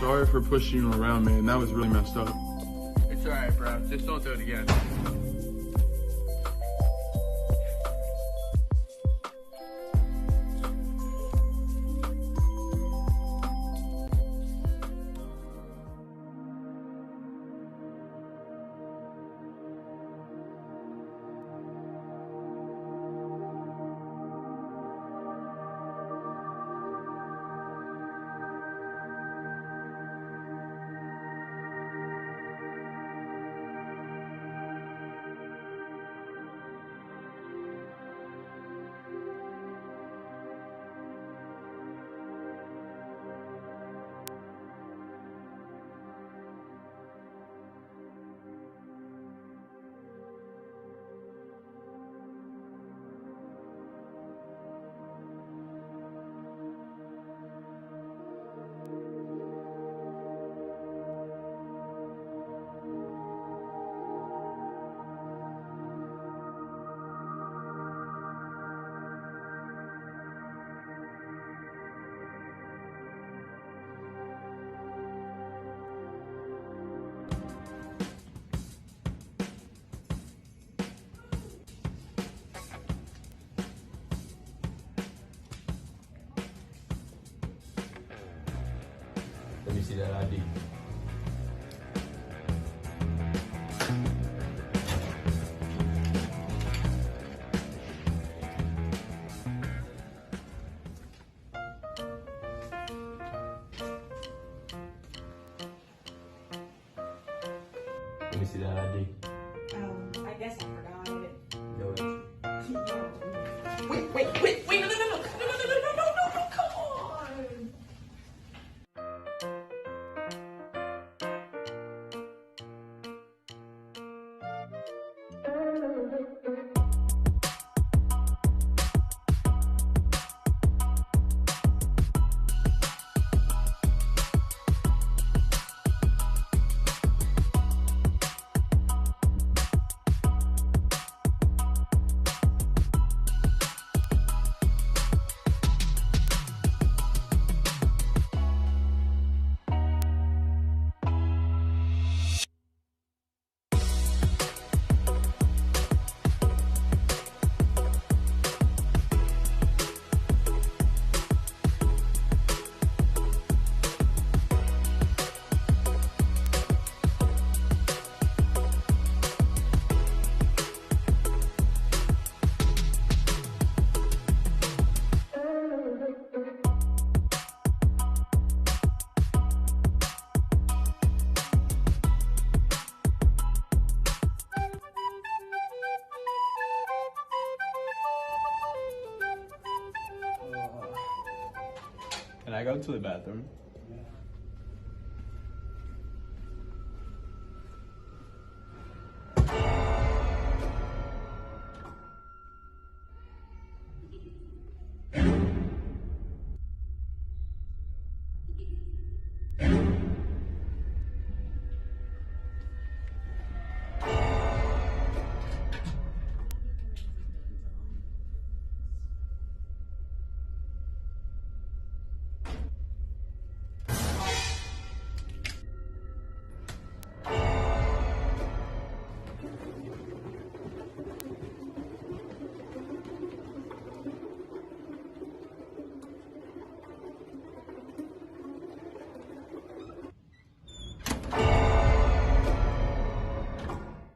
Sorry for pushing you around, man. That was really messed up. It's alright, bro. Just don't do it again. Let me see that ID. Let me see that ID. I guess I forgot it. Yo, Wait, no, come on! Can I go to the bathroom?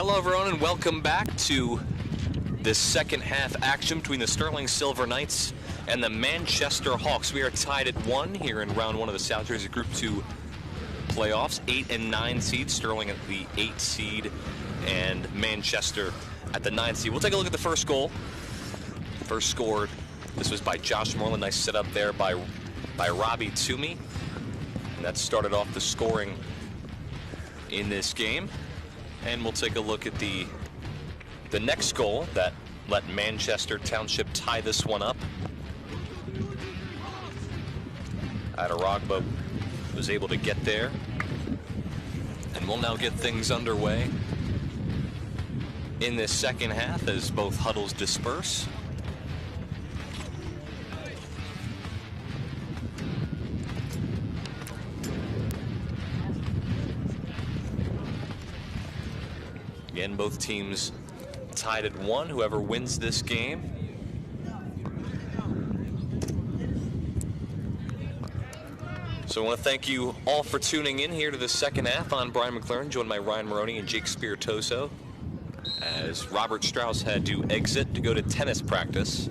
Hello, everyone, and welcome back to this second half action between the Sterling Silver Knights and the Manchester Hawks. We are tied at 1 here in round 1 of the South Jersey Group 2 playoffs. 8 and 9 seeds, Sterling at the 8 seed and Manchester at the 9 seed. We'll take a look at the first goal. First scored, this was by Josh Moreland. Nice setup there by Robbie Toomey. And that started off the scoring in this game. And we'll take a look at the next goal that let Manchester Township tie this one up. Adaragba was able to get there. And we'll now get things underway in this second half as both huddles disperse. Again, both teams tied at 1. Whoever wins this game so I want to thank you all for tuning in here to the second half. I'm Brian McLaren, joined by Ryan Maroney and Jake Spiritoso, as Robert Strauss had to exit to go to tennis practice.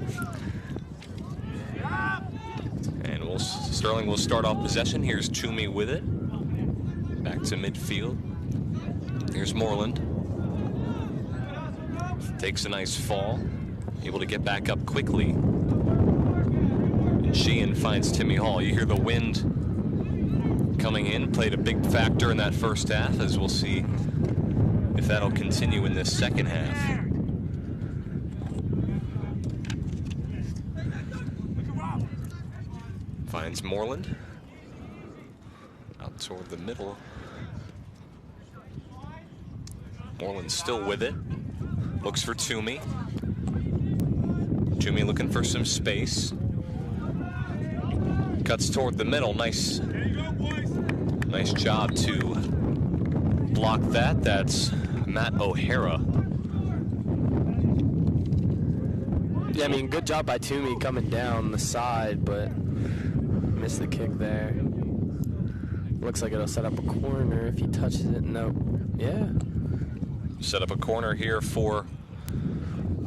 And Sterling will start off possession. Here's Toomey with it. Back to midfield. Here's Moreland. Takes a nice fall. Able to get back up quickly. And Sheehan finds Timmy Hall. You hear the wind coming in. Played a big factor in that first half, as we'll see if that'll continue in this second half. Finds Moreland. Out toward the middle. Moreland still with it. Looks for Toomey. Toomey looking for some space. Cuts toward the middle. Nice job to block that. That's Matt O'Hara. Yeah, I mean, good job by Toomey coming down the side, but missed the kick there. Looks like it'll set up a corner if he touches it. No. Yeah. Set up a corner here for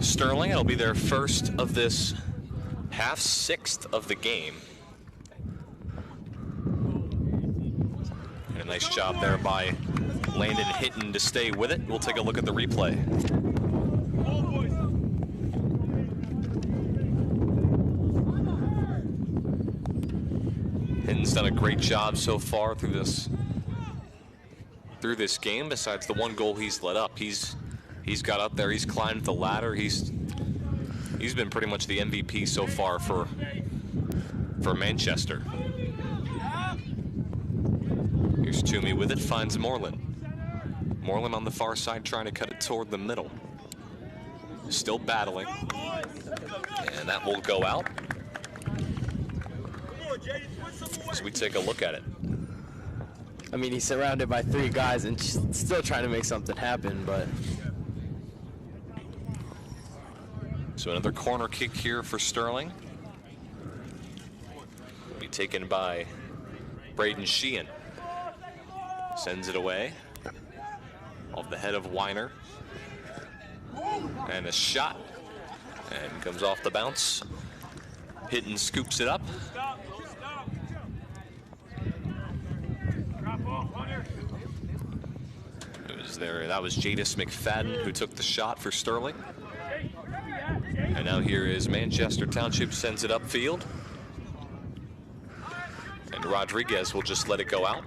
Sterling. It'll be their first of this half, 6th of the game. And a nice job there by Landon Hitton to stay with it. We'll take a look at the replay. Hitton's done a great job so far through this game. Besides the one goal he's let up, he's got up there, he's climbed the ladder, he's been pretty much the MVP so far for Manchester. Here's Toomey with it, finds Moreland. Moreland on the far side trying to cut it toward the middle. Still battling. And that will go out. So we take a look at it. I mean, he's surrounded by 3 guys and still trying to make something happen, but... So another corner kick here for Sterling. Will be taken by Braden Sheehan. Sends it away. Off the head of Weiner. And a shot. And comes off the bounce. Hitton scoops it up. That was Jadis McFadden who took the shot for Sterling. And now here is Manchester Township, sends it upfield. And Rodriguez will just let it go out.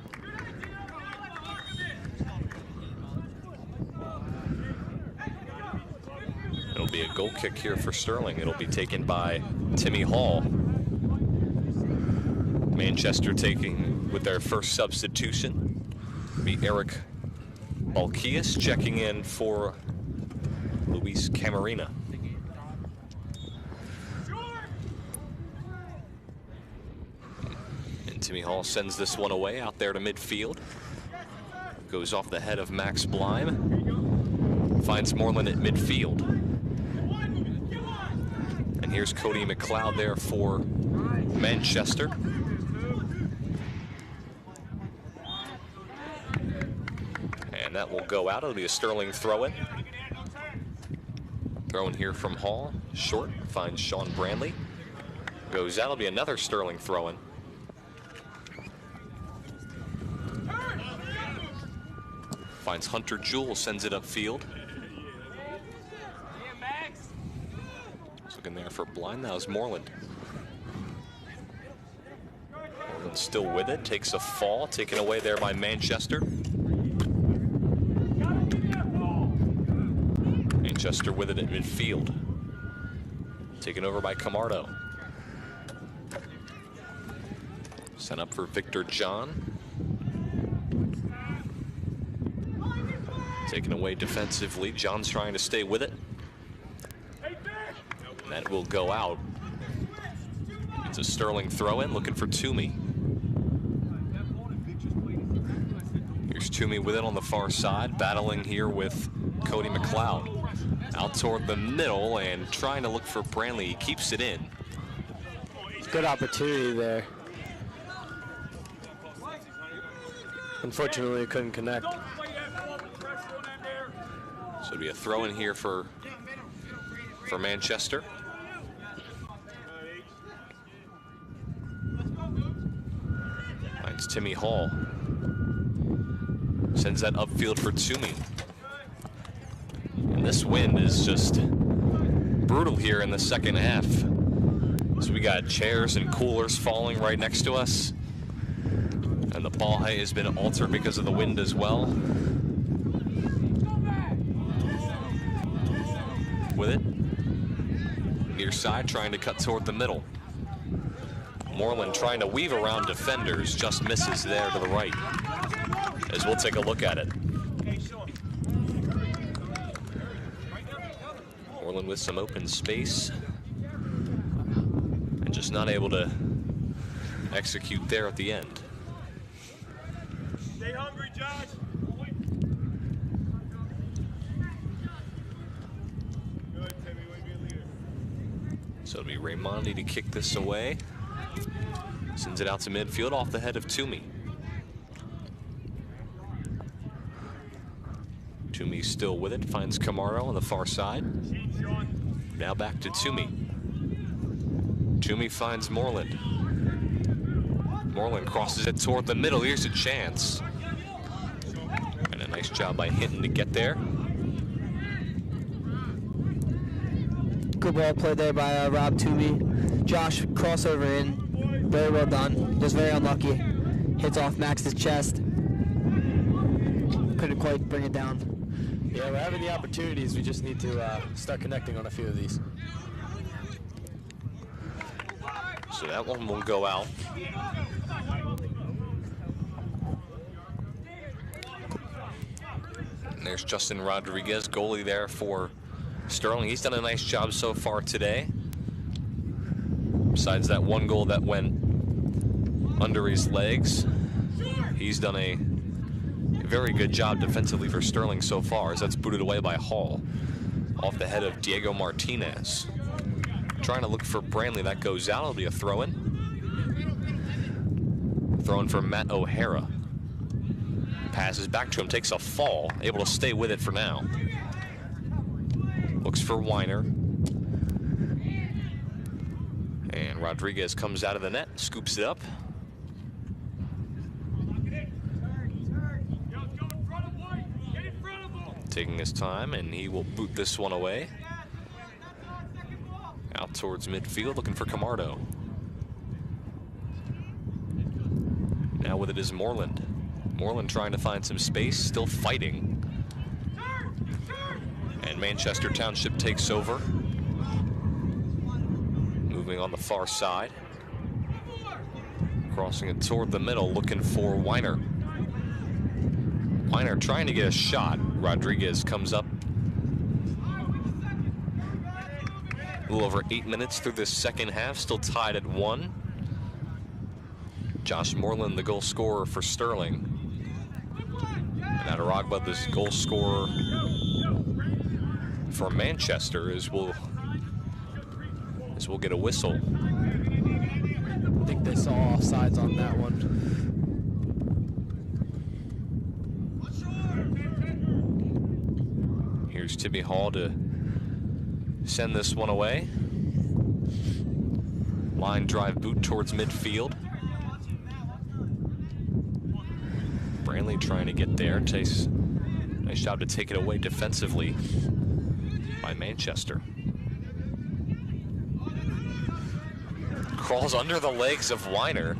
It'll be a goal kick here for Sterling. It'll be taken by Timmy Hall. Manchester taking with their first substitution. It'll be Eric Balkias checking in for Luis Camarena. And Timmy Hall sends this one away out there to midfield. Goes off the head of Max Blime. Finds Moreland at midfield. And here's Cody McLeod there for Manchester. And that will go out. It'll be a Sterling throw-in. Throw-in here from Hall. Short. Finds Sean Brandley. Goes out. It'll be another Sterling throw-in. Finds Hunter Jewell. Sends it upfield. Looking there for Blind. That was Moreland. Moreland Moreland still with it, takes a fall, taken away there by Manchester. Manchester with it at midfield. Taken over by Camardo. Sent up for Victor John. Taken away defensively. John's trying to stay with it. That will go out. It's a Sterling throw-in, looking for Toomey. Here's Toomey with it on the far side, battling here with Cody McLeod. Out toward the middle and trying to look for Brantley. He keeps it in. Good opportunity there. Unfortunately, couldn't connect. So it'll be a throw in here for Manchester. Finds Timmy Hall. Sends that upfield for Toomey. And this wind is just brutal here in the second half. So we got chairs and coolers falling right next to us. And the ball height has been altered because of the wind as well. With it. Near side, trying to cut toward the middle. Moreland trying to weave around defenders, just misses there to the right. As we'll take a look at it. Moreland with some open space. And just not able to execute there at the end. Stay hungry, Josh. Good, Timmy. Way to be a leader. So it'll be Raimondi to kick this away. Sends it out to midfield off the head of Toomey. Toomey still with it, finds Camardo on the far side. Now back to Toomey. Toomey finds Moreland. Moreland crosses it toward the middle. Here's a chance. And a nice job by Hinton to get there. Good ball play there by Rob Toomey. Josh, crossover in. Very well done. Just very unlucky. Hits off Max's chest. Couldn't quite bring it down. Yeah, we're having the opportunities. We just need to start connecting on a few of these. So that one will go out. And there's Justin Rodriguez, goalie there for Sterling. He's done a nice job so far today. Besides that one goal that went under his legs, he's done a very good job defensively for Sterling so far, as that's booted away by Hall off the head of Diego Martinez. Trying to look for Brantley. That goes out. It'll be a throw-in. Throw-in for Matt O'Hara. Passes back to him, takes a fall, able to stay with it for now. Looks for Weiner. And Rodriguez comes out of the net, scoops it up. Taking his time, and he will boot this one away. Out towards midfield, looking for Camardo. Now with it is Moreland. Moreland trying to find some space, still fighting. And Manchester Township takes over. Moving on the far side. Crossing it toward the middle, looking for Weiner. Weiner trying to get a shot. Rodriguez comes up. A little over 8 minutes through this second half, still tied at 1. Josh Moreland, the goal scorer for Sterling. And Adaragba, the goal scorer for Manchester, as we'll get a whistle. I think they saw offsides on that one. Here's Timmy Hall to send this one away. Line drive boot towards midfield. Brantley trying to get there. Nice job to take it away defensively by Manchester. Crawls under the legs of Weiner.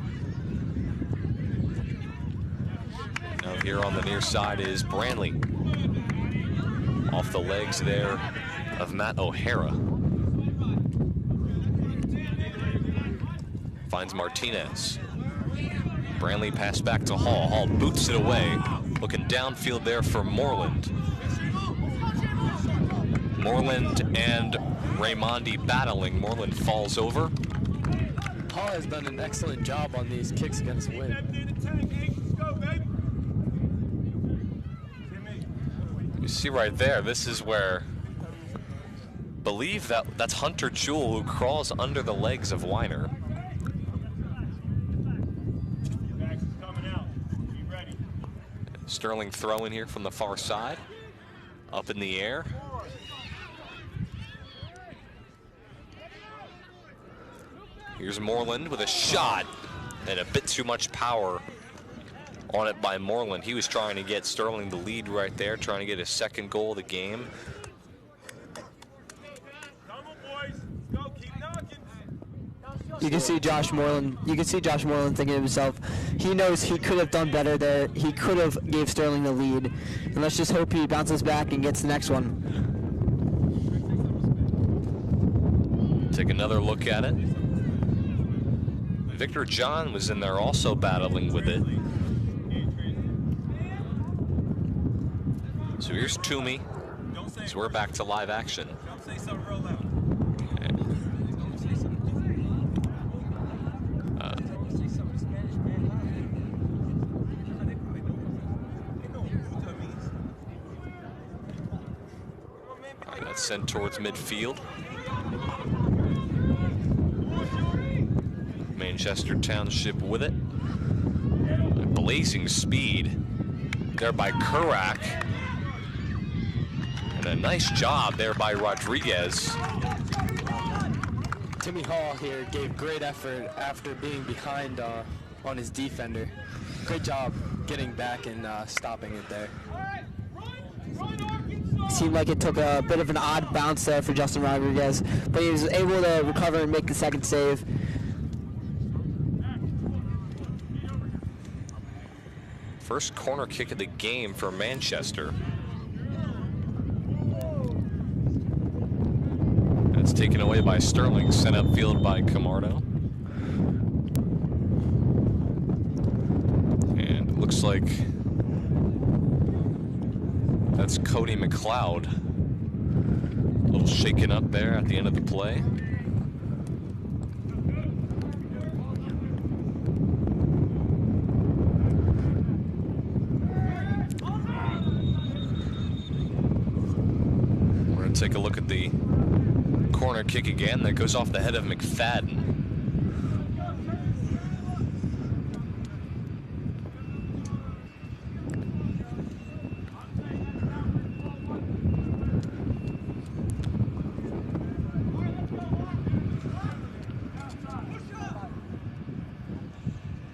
here on the near side is Brantley. Off the legs there of Matt O'Hara. Finds Martinez. Brantley pass back to Hall. Hall boots it away. Looking downfield there for Moreland. Moreland and Raimondi battling. Moreland falls over. Hall has done an excellent job on these kicks against the wind. You see right there, this is where, believe that's Hunter Jewell who crawls under the legs of Weiner. Sterling throw in here from the far side, up in the air. Here's Moreland with a shot, and a bit too much power on it by Moreland. He was trying to get Sterling the lead right there, trying to get his second goal of the game. You can see Josh Moreland. You can see Josh Moreland thinking to himself, he knows he could have done better there. He could have gave Sterling the lead, and let's just hope he bounces back and gets the next one. Take another look at it. Victor John was in there also battling with it. So here's Toomey. So we're back to live action. That's sent towards midfield. Manchester Township with it. Blazing speed there by Kurak. And a nice job there by Rodriguez. Timmy Hall here gave great effort after being behind on his defender. Great job getting back and stopping it there. Seemed like it took a bit of an odd bounce there for Justin Rodriguez, but he was able to recover and make the second save. First corner kick of the game for Manchester. That's taken away by Sterling, sent upfield by Camardo. And it looks like that's Cody McLeod. A little shaken up there at the end of the play. We're going to take a look at the corner kick again. That goes off the head of McFadden.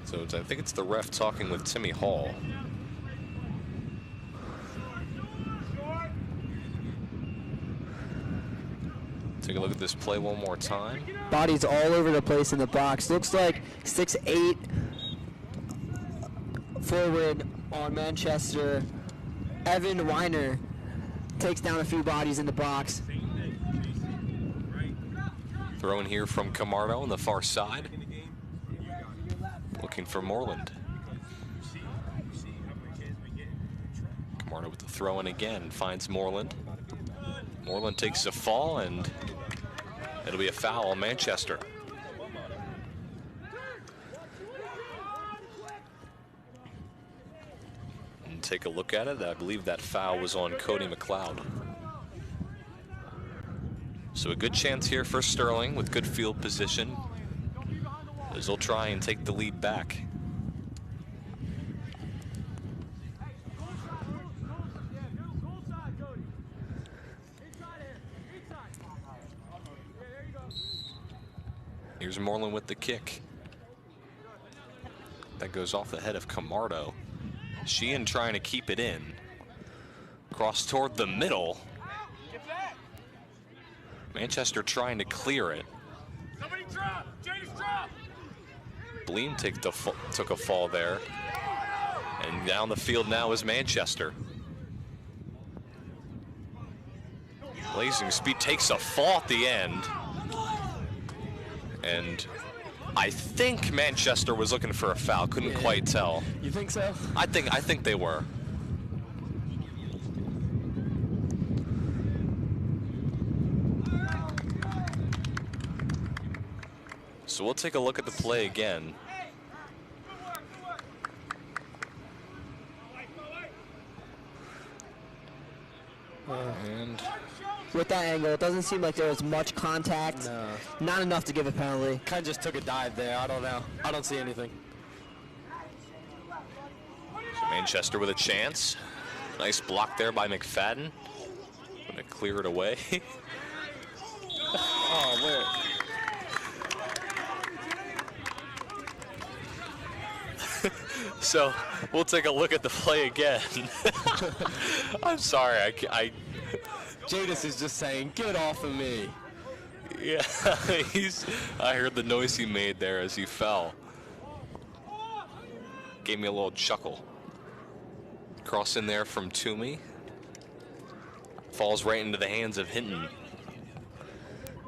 So I think it's the ref talking with Timmy Hall. Take a look at this play one more time. Bodies all over the place in the box. Looks like 6'8" forward on Manchester. Evan Weiner takes down a few bodies in the box. Throw in here from Camardo on the far side. Looking for Moreland. Camardo with the throw in again, finds Moreland. Moreland takes a fall, and it'll be a foul on Manchester. And take a look at it. I believe that foul was on Cody McLeod. So a good chance here for Sterling with good field position, as they'll try and take the lead back. Here's Moreland with the kick. That goes off the head of Camardo. Sheehan trying to keep it in. Cross toward the middle. Manchester trying to clear it. Bleem took a fall there. And down the field now is Manchester. Blazing speed takes a fall at the end. And I think Manchester was looking for a foul. Couldn't quite tell. You think so? I think they were. So we'll take a look at the play again. And with that angle, it doesn't seem like there was much contact. No. Not enough to give a penalty. Kind of just took a dive there. I don't know. I don't see anything. So Manchester with a chance. Nice block there by McFadden. Gonna clear it away. Oh, where? So we'll take a look at the play again. I'm sorry, I Jadis is just saying, get off of me. Yeah, I heard the noise he made there as he fell. Gave me a little chuckle. Cross in there from Toomey. Falls right into the hands of Hinton.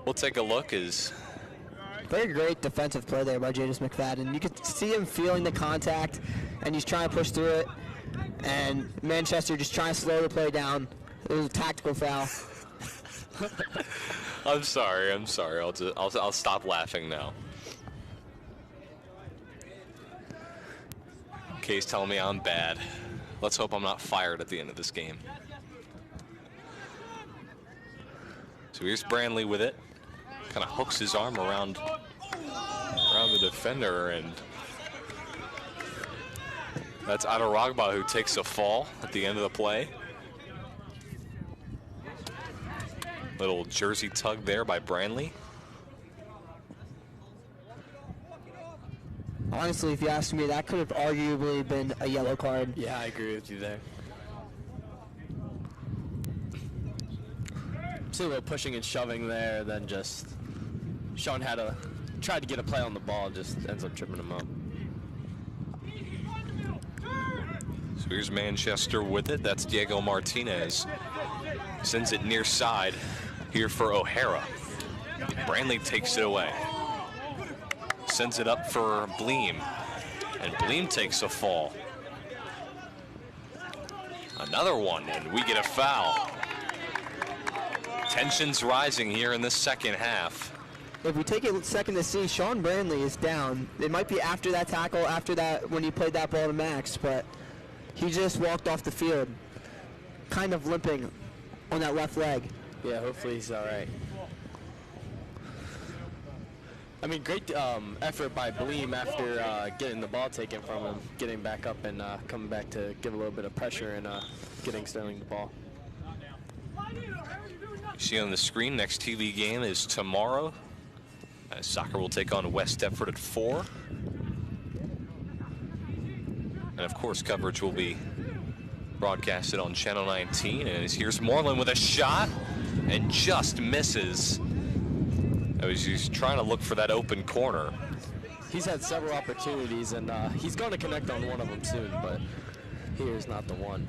We'll take a look as... Very great defensive play there by Jadis McFadden. You could see him feeling the contact, and he's trying to push through it. And Manchester just trying to slow the play down. It was a tactical foul. I'm sorry. I'll stop laughing now. Kay's telling me I'm bad. Let's hope I'm not fired at the end of this game. So here's Branley with it. Kind of hooks his arm around the defender, and that's Adaragba who takes a fall at the end of the play. Little jersey tug there by Branley. Honestly, if you ask me, that could have arguably been a yellow card. Yeah, I agree with you there. See a little pushing and shoving there, then just Sean tried to get a play on the ball, just ends up tripping him up. So here's Manchester with it. That's Diego Martinez. Sends it near side here for O'Hara. Branley takes it away. Sends it up for Bleem. And Bleem takes a fall. Another one, and we get a foul. Tensions rising here in the second half. If we take a second to see, Sean Branley is down. It might be after that tackle, after that, when he played that ball to Max, but he just walked off the field, kind of limping on that left leg. Yeah, hopefully he's all right. I mean, great effort by Bleem after getting the ball taken from him, getting back up and coming back to give a little bit of pressure and getting Sterling the ball. You see on the screen, next TV game is tomorrow. Soccer will take on West Deptford at 4. And of course, coverage will be broadcasted on Channel 19. And here's Moreland with a shot and just misses. He's trying to look for that open corner. He's had several opportunities, and he's going to connect on one of them soon, but here's not the one.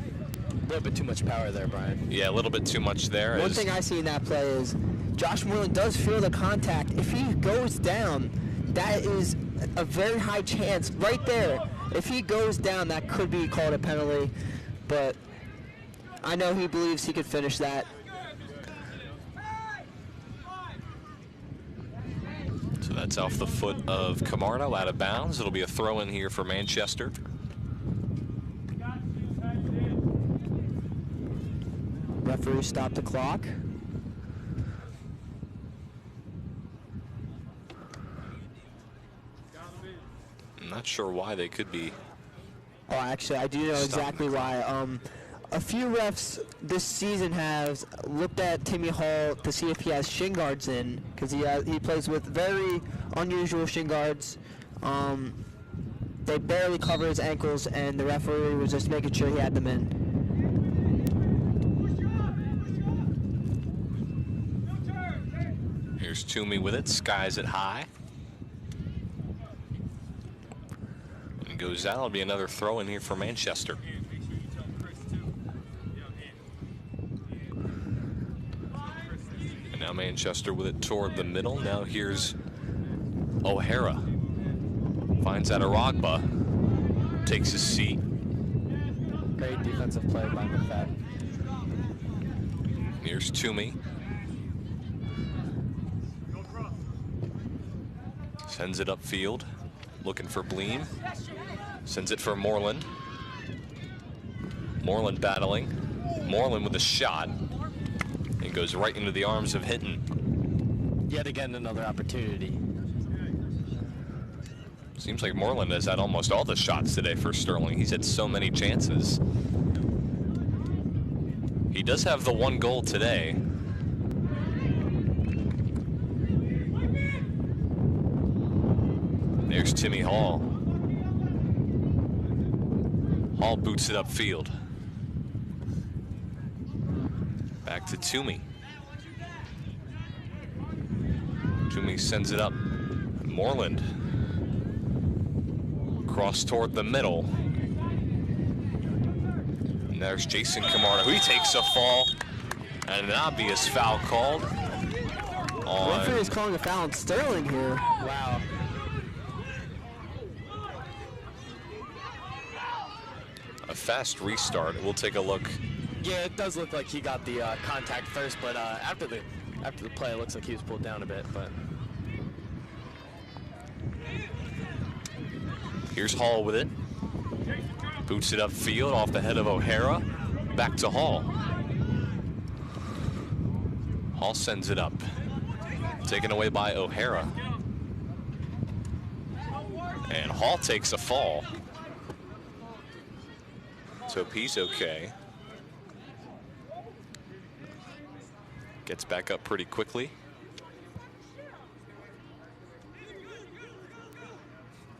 A little bit too much power there, Brian. Yeah, a little bit too much there. One thing I see in that play is Josh Moreland does feel the contact. If he goes down, that is a very high chance right there. If he goes down, that could be called a penalty, but I know he believes he could finish that. So that's off the foot of Camardo, out of bounds. It'll be a throw in here for Manchester. Referee stopped the clock. I'm not sure why they could be. Oh, actually, I do know exactly why. A few refs this season have looked at Timmy Hall to see if he has shin guards in, because he plays with very unusual shin guards. They barely cover his ankles, and the referee was just making sure he had them in. Here's Toomey with it, skies it high. And goes out. It'll be another throw in here for Manchester. And now Manchester with it toward the middle. Now here's O'Hara. Finds out Aragba. Takes his seat. Great defensive play by McFadden. Here's Toomey. Sends it upfield. Looking for Bleem. Sends it for Moreland. Moreland battling. Moreland with a shot. And goes right into the arms of Hinton. Yet again, another opportunity. Seems like Moreland has had almost all the shots today for Sterling. He's had so many chances. He does have the one goal today. There's Timmy Hall. Hall boots it upfield. Back to Toomey. Toomey sends it up. Moreland. Cross toward the middle. And there's Jason Camardo. He takes a fall. And an obvious foul called. Referee is calling a foul on Sterling here. Wow. A fast restart. We'll take a look. Yeah, it does look like he got the contact first, but after the play, it looks like he was pulled down a bit. But here's Hall with it. Boots it upfield off the head of O'Hara. Back to Hall. Hall sends it up. Taken away by O'Hara. And Hall takes a fall. So he's okay. Gets back up pretty quickly.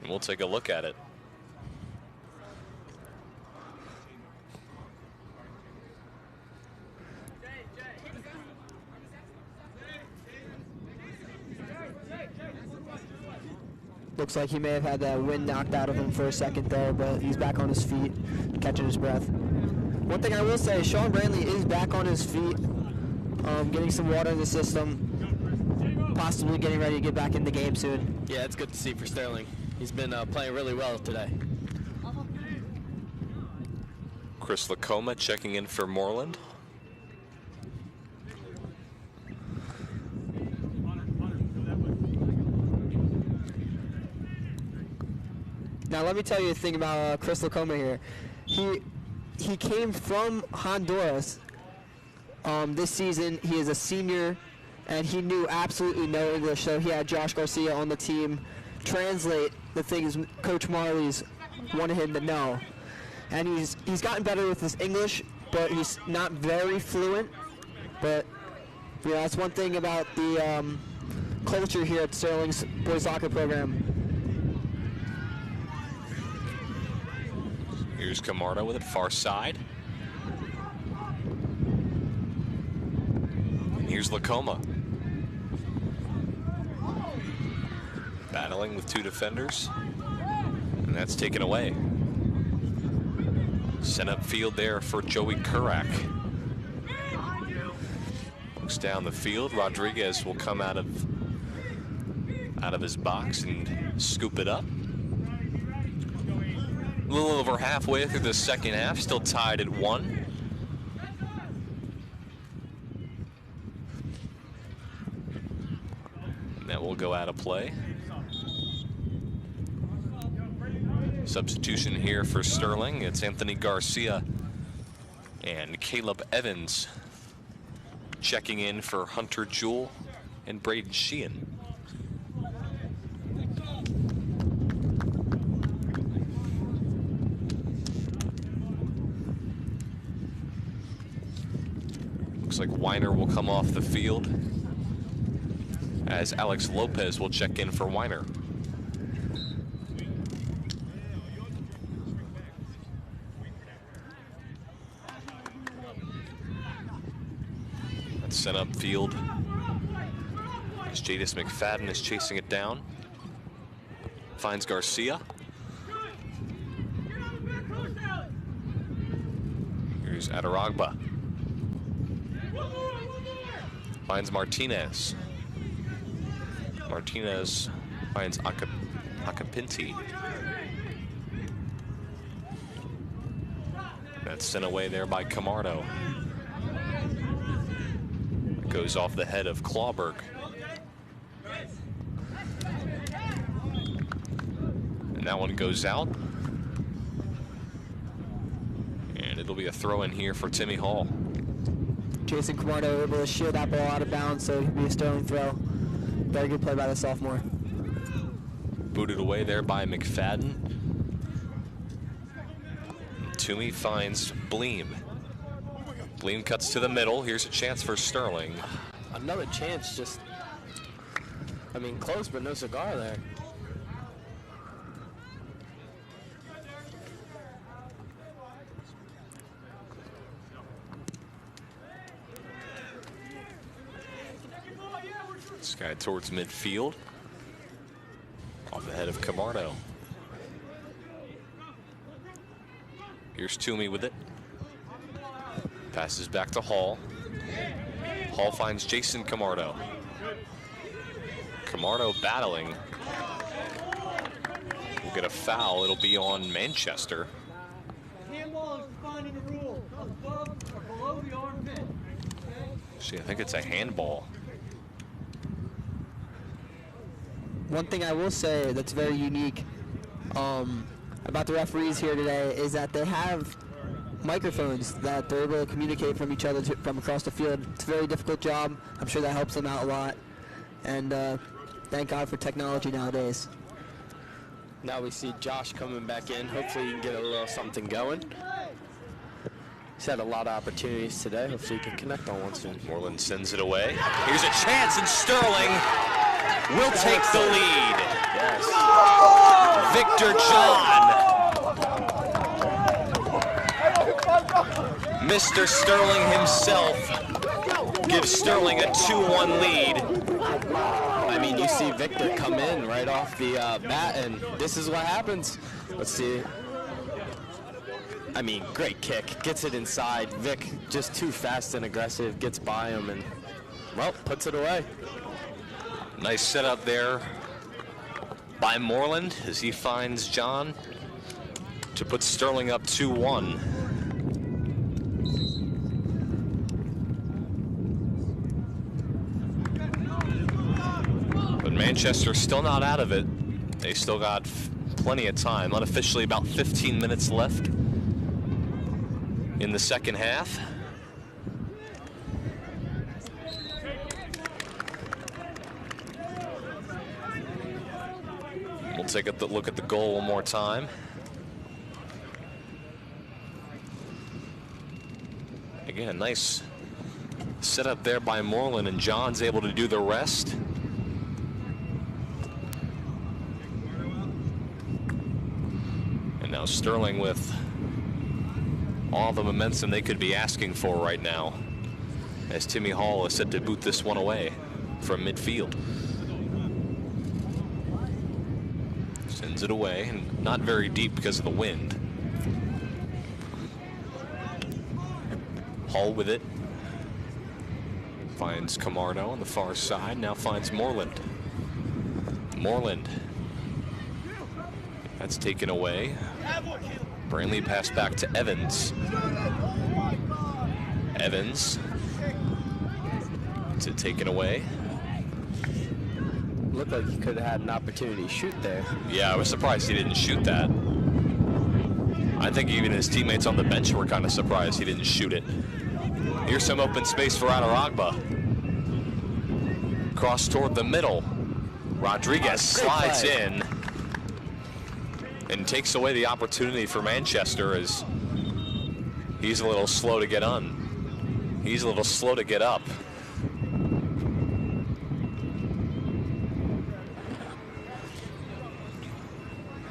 And we'll take a look at it. Looks like he may have had that wind knocked out of him for a second there, but he's back on his feet, catching his breath. One thing I will say, Sean Brantley is back on his feet, getting some water in the system, possibly getting ready to get back in the game soon. yeah, it's good to see for Sterling. He's been playing really well today. Chris Lacoma checking in for Moreland. Now let me tell you a thing about Chris Lacoma here. He came from Honduras this season. He is a senior, and he knew absolutely no English, so he had Josh Garcia on the team translate the things Coach Marley's wanted him to know. And he's gotten better with his English, but he's not very fluent. But yeah, that's one thing about the culture here at Sterling's boys soccer program. Here's Camardo with it far side. And here's Lacoma. Battling with two defenders. And that's taken away. Sent upfield there for Joey Kurak. Looks down the field. Rodriguez will come out of his box and scoop it up. A little over halfway through the second half, still tied at 1. And that will go out of play. Substitution here for Sterling. It's Anthony Garcia and Caleb Evans checking in for Hunter Jewell and Braden Sheehan. Looks like Weiner will come off the field as Alex Lopez will check in for Weiner. That's sent upfield as Jadis McFadden is chasing it down. Finds Garcia. Here's Adaragba. Finds Martinez. Martinez finds Acapinti. That's sent away there by Camardo. Goes off the head of Clawberg. And that one goes out. And it'll be a throw in here for Timmy Hall. Jason Camardo able to shear that ball out of bounds, so it could be a sterling throw. Very good play by the sophomore. Booted away there by McFadden. Toomey finds Bleem. Bleem cuts to the middle. Here's a chance for Sterling. Another chance, just, I mean, close, but no cigar there. This guy towards midfield. Off the head of Camardo. Here's Toomey with it. Passes back to Hall. Hall finds Jason Camardo. Camardo battling. We'll get a foul. It'll be on Manchester. Handball is defined in the rule. Above or below the armpit. See, I think it's a handball. One thing I will say that's very unique about the referees here today is that they have microphones that they're able to communicate from each other from across the field. It's a very difficult job. I'm sure that helps them out a lot. And thank God for technology nowadays. Now we see Josh coming back in. Hopefully he can get a little something going. He's had a lot of opportunities today. Hopefully he can connect on one soon. Moreland sends it away. Here's a chance, and Sterling will take the lead. Yes. Victor John. Mr. Sterling himself gives Sterling a 2-1 lead. I mean, you see Victor come in right off the bat, and this is what happens. Let's see. I mean, great kick. Gets it inside. Vic just too fast and aggressive. Gets by him and, well, puts it away. Nice setup there by Moreland as he finds John to put Sterling up 2-1. But Manchester's still not out of it. They still got plenty of time. Unofficially about 15 minutes left in the second half. We'll take a look at the goal one more time. Again, a nice setup there by Moreland, and John's able to do the rest. And now Sterling with all the momentum they could be asking for right now, as Timmy Hall is set to boot this one away from midfield. Sends it away, and not very deep because of the wind. Hall with it. Finds Camardo on the far side, now finds Moreland. Moreland. That's taken away. Brantley passed back to Evans. Evans. It's taken away. Looked like he could have had an opportunity to shoot there. Yeah, I was surprised he didn't shoot that. I think even his teammates on the bench were kind of surprised he didn't shoot it. Here's some open space for Adaragba. Cross toward the middle. Rodriguez slides in and takes away the opportunity for Manchester, as he's a little slow to get on. He's a little slow to get up.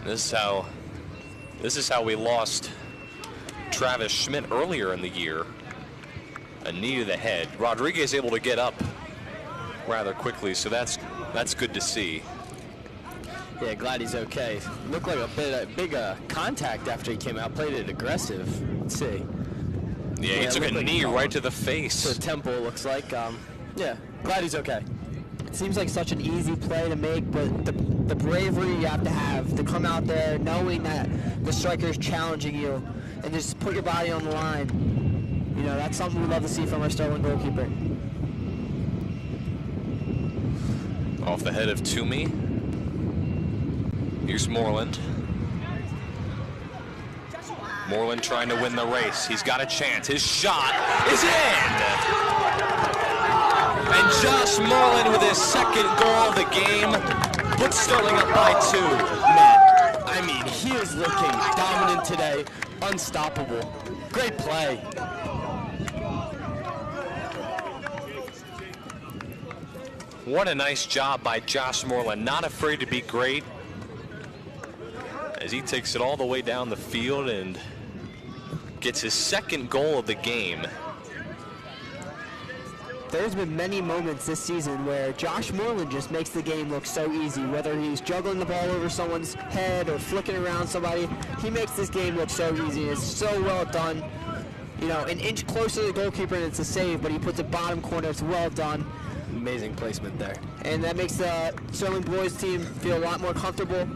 This is how we lost Travis Schmidt earlier in the year. A knee to the head. Rodriguez able to get up rather quickly, so that's good to see. Yeah, glad he's okay. Looked like a big contact after he came out. Played it aggressive. Let's see. Yeah, he took a knee right to the face. To the temple, it looks like. Yeah, glad he's okay. It seems like such an easy play to make, but the bravery you have to come out there knowing that the striker is challenging you and just put your body on the line. You know, that's something we love to see from our Sterling goalkeeper. Off the head of Toomey. Here's Moreland. Moreland trying to win the race. He's got a chance. His shot is in! And Josh Moreland with his second goal of the game puts Sterling up by 2. Man, I mean, he is looking dominant today. Unstoppable. Great play. What a nice job by Josh Moreland. Not afraid to be great, as he takes it all the way down the field and gets his second goal of the game. There's been many moments this season where Josh Moreland just makes the game look so easy, whether he's juggling the ball over someone's head or flicking around somebody. He makes this game look so easy. It's so well done. You know, an inch closer to the goalkeeper and it's a save, but he puts it bottom corner. It's well done. Amazing placement there. And that makes the Sterling boys team feel a lot more comfortable,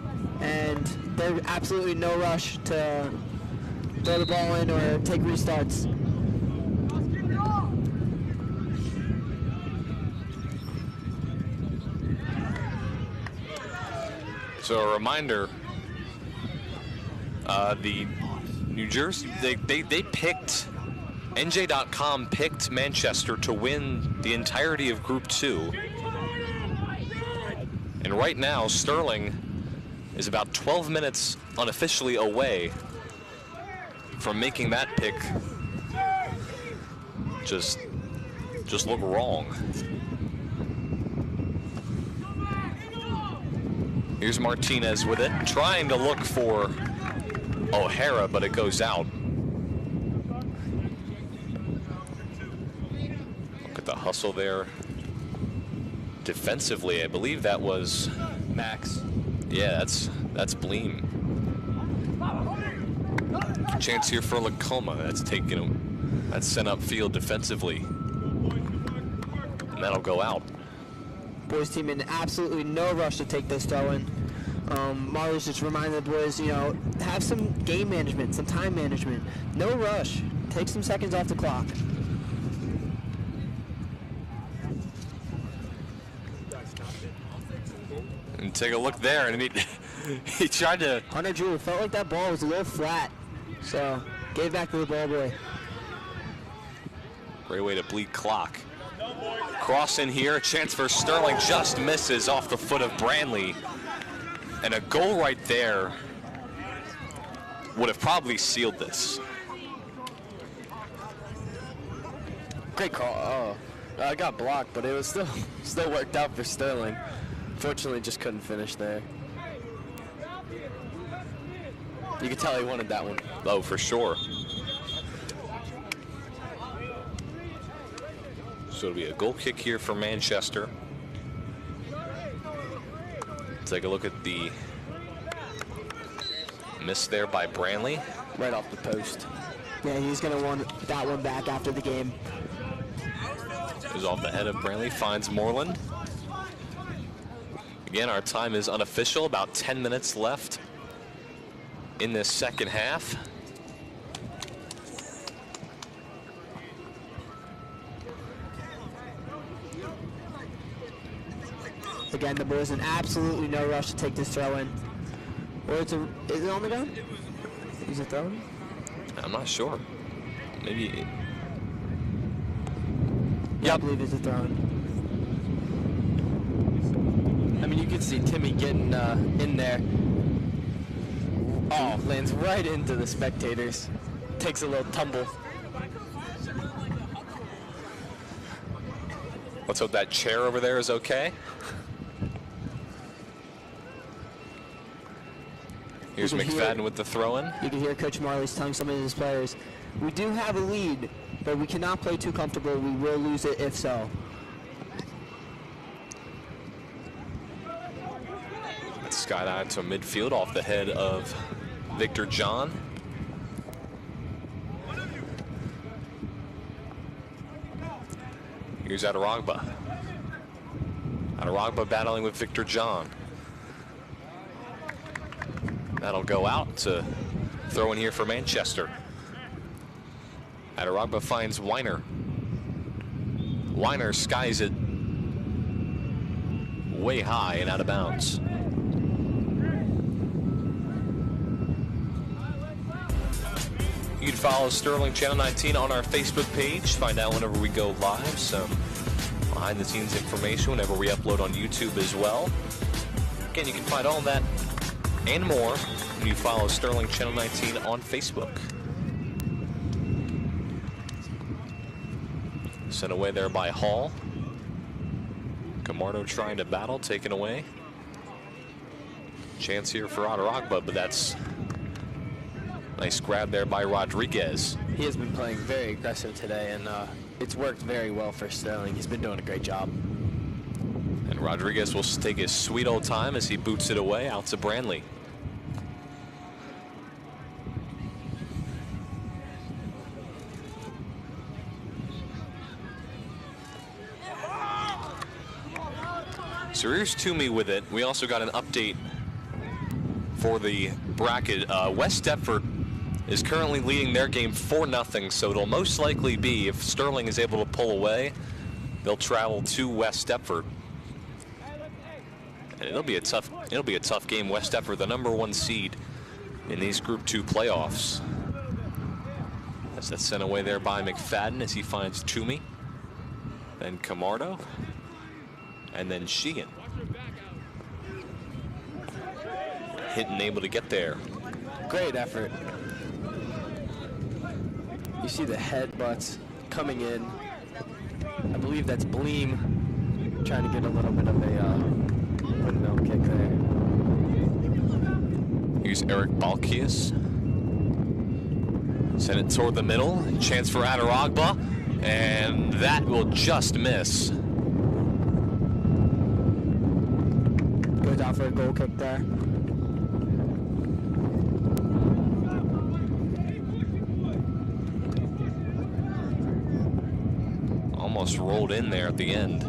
and there's absolutely no rush to throw the ball in or take restarts. So a reminder, the New Jersey, they picked, NJ.com picked Manchester to win the entirety of Group 2. And right now, Sterling is about 12 minutes unofficially away from making that pick just look wrong. Here's Martinez with it, trying to look for O'Hara, but it goes out. Look at the hustle there. Defensively, I believe that was Max. Yeah, that's Bleem. Chance here for Lacoma. That's taken him. That's sent upfield defensively, and that'll go out. Boys team in absolutely no rush to take this throw in. Marley's just reminded the boys, you know, have some game management, some time management. No rush. Take some seconds off the clock. And take a look there, and he tried to. Hunter Drew felt like that ball was a little flat, so gave back to the ball boy. Great way to bleed clock. Cross in here, a chance for Sterling, just misses off the foot of Branley. And a goal right there would have probably sealed this. Great call. Oh, I got blocked, but it was still worked out for Sterling. Fortunately, just couldn't finish there. You could tell he wanted that one. Oh, for sure. So it'll be a goal kick here for Manchester. Take a look at the miss there by Branley. Right off the post. Yeah, he's going to want that one back after the game. Goes off the head of Branley, finds Moreland. Again, our time is unofficial, about 10 minutes left in this second half. Again, the boys in absolutely no rush to take this throw in. Or is it on the gun? Is it thrown? I'm not sure. Maybe. Yeah, I believe it's a throw in. I mean, you can see Timmy getting in there. Oh, lands right into the spectators. Takes a little tumble. Let's hope that chair over there is okay. Here's McFadden with the throw-in. You can hear Coach Marley's telling some of his players, we do have a lead, but we cannot play too comfortable. We will lose it if so. Let's skydive to midfield off the head of Victor John. Here's Adaragba. Adaragba battling with Victor John. That'll go out to throw in here for Manchester. Adaragba finds Weiner. Weiner skies it way high and out of bounds. You can follow Sterling Channel 19 on our Facebook page. Find out whenever we go live, some behind the scenes information whenever we upload on YouTube as well. Again, you can find all that and more when you follow Sterling Channel 19 on Facebook. Sent away there by Hall. Camardo trying to battle, taken away. Chance here for Adaragba, but that's nice grab there by Rodriguez. He has been playing very aggressive today, and it's worked very well for Sterling. He's been doing a great job. And Rodriguez will take his sweet old time as he boots it away out to Branley. So here's Toomey with it. We also got an update for the bracket. West Deptford is currently leading their game 4-0, so it'll most likely be, if Sterling is able to pull away, they'll travel to West Deptford. And it'll be a tough game. West Deptford, the #1 seed in these Group 2 playoffs. As that's sent away there by McFadden as he finds Toomey. Then Camardo. And then Sheehan. Hinton able to get there. Great effort. You see the headbutts coming in. I believe that's Bleem trying to get a little bit of a windmill kick there. Here's Eric Balkias. Send it toward the middle. Chance for Adaragba. And that will just miss. Goes out for a goal kick there. Almost rolled in there at the end.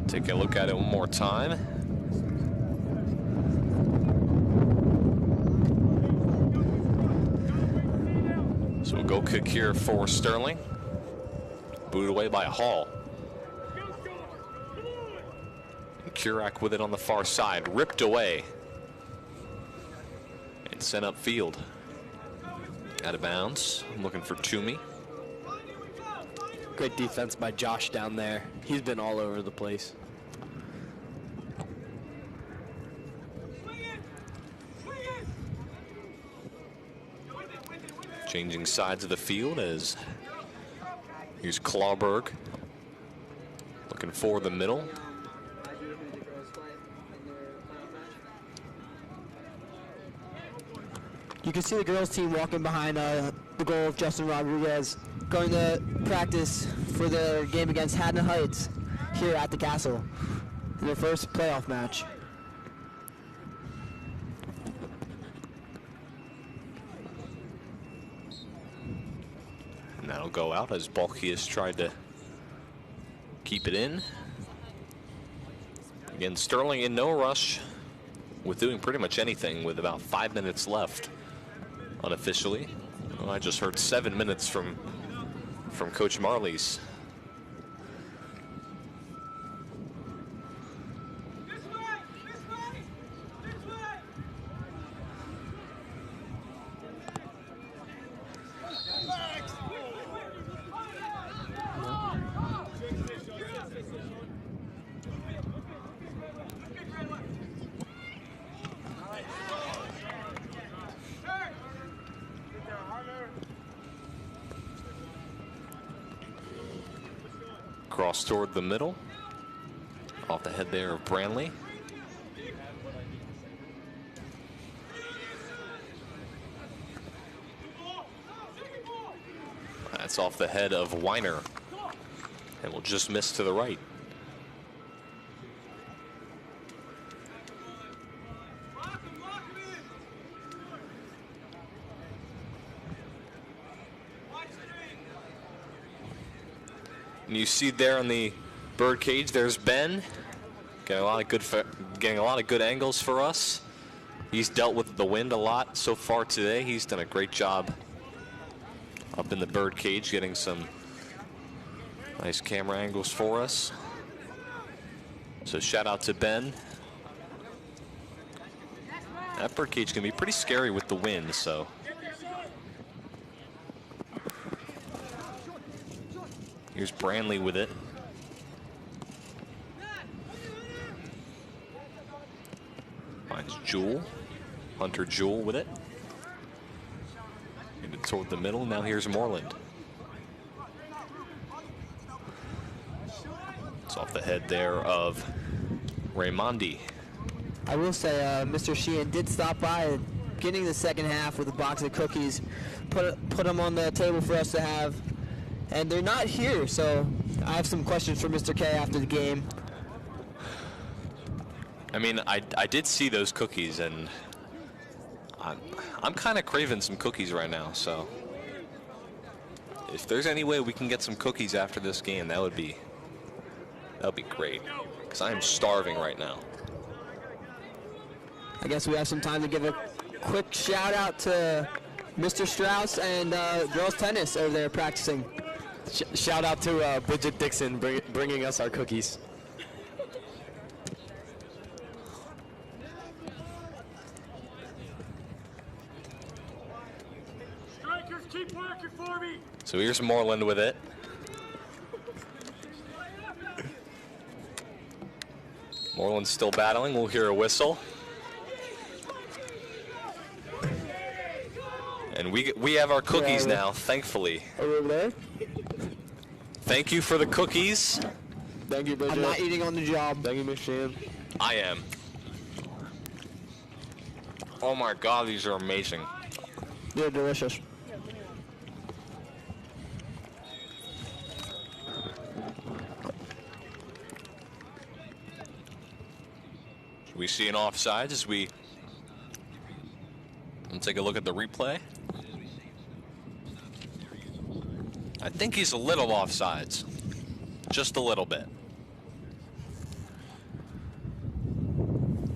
Take a look at it one more time. So a goal kick here for Sterling. Booted away by Hall. And Kurak with it on the far side. Ripped away. And sent upfield. Out of bounds. I'm looking for Toomey. Great defense by Josh down there. He's been all over the place. Changing sides of the field as here's Clawberg. Looking for the middle. You can see the girls team walking behind the goal of Justin Rodriguez, going to practice for their game against Haddon Heights here at the Castle in their first playoff match. And that'll go out as Balkias tried to keep it in. Again, Sterling in no rush with doing pretty much anything with about 5 minutes left unofficially. Well, I just heard 7 minutes from Coach Marley's. Cross toward the middle. Off the head there of Branley. That's off the head of Weiner. And will just miss to the right. And you see there in the bird cage, there's Ben. Getting a lot of good angles for us. He's dealt with the wind a lot so far today. He's done a great job up in the bird cage, getting some nice camera angles for us. So shout out to Ben. That bird cage can be pretty scary with the wind, so. Here's Branley with it. Finds Jewel. Hunter Jewel with it. Into toward the middle. Now here's Moreland. It's off the head there of Raimondi. I will say Mr. Sheehan did stop by at the beginning of the second half with a box of cookies, put them on the table for us to have, and they're not here, so I have some questions for Mr. K after the game. I mean, I did see those cookies, and I'm kind of craving some cookies right now, so if there's any way we can get some cookies after this game, that would be great, because I am starving right now. I guess we have some time to give a quick shout out to Mr. Strauss and girls tennis over there practicing. Shout out to Bridget Dixon bringing us our cookies. Strikers, keep working for me. So here's Moreland with it. Moreland's still battling. We'll hear a whistle. And we have our cookies now, thankfully. Over there? Thank you for the cookies. Thank you, Bridget. I'm not eating on the job. Thank you, Miss Sheehan. I am. Oh my God, these are amazing. They're delicious. We see an offsides as we take a look at the replay. I think he's a little offsides, just a little bit.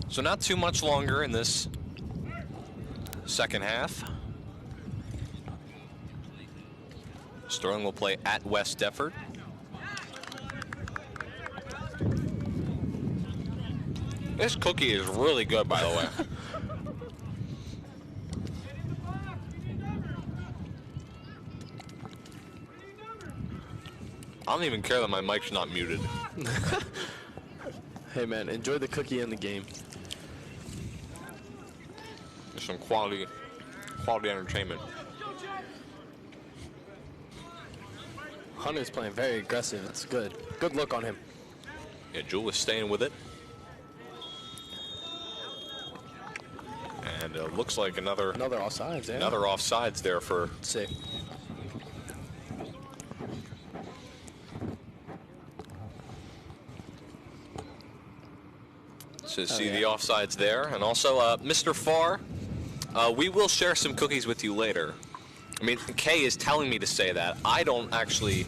So not too much longer in this second half. Sterling will play at West Deptford. This cookie is really good, by the way. I don't even care that my mic's not muted. Hey man, enjoy the cookie and the game. There's some quality entertainment. Hunter's playing very aggressive. It's good. Good look on him. Yeah, Jewel is staying with it. And looks like another offsides. Yeah. Another offsides there for. Safe. So see the offsides there, and also Mr. Farr, we will share some cookies with you later. I mean, Kay is telling me to say that. I don't actually.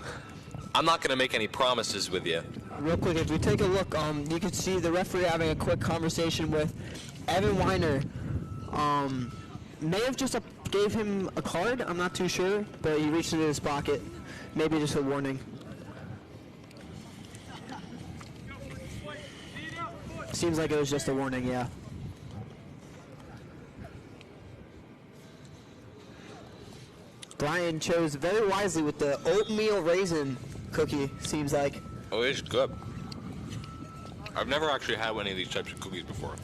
I'm not going to make any promises with you. Real quick, if we take a look, you can see the referee having a quick conversation with Evan Weiner. May have just gave him a card. I'm not too sure, but he reached into his pocket. Maybe just a warning. Seems like it was just a warning, yeah. Brian chose very wisely with the oatmeal raisin cookie, seems like. Oh, it's good. I've never actually had any of these types of cookies before.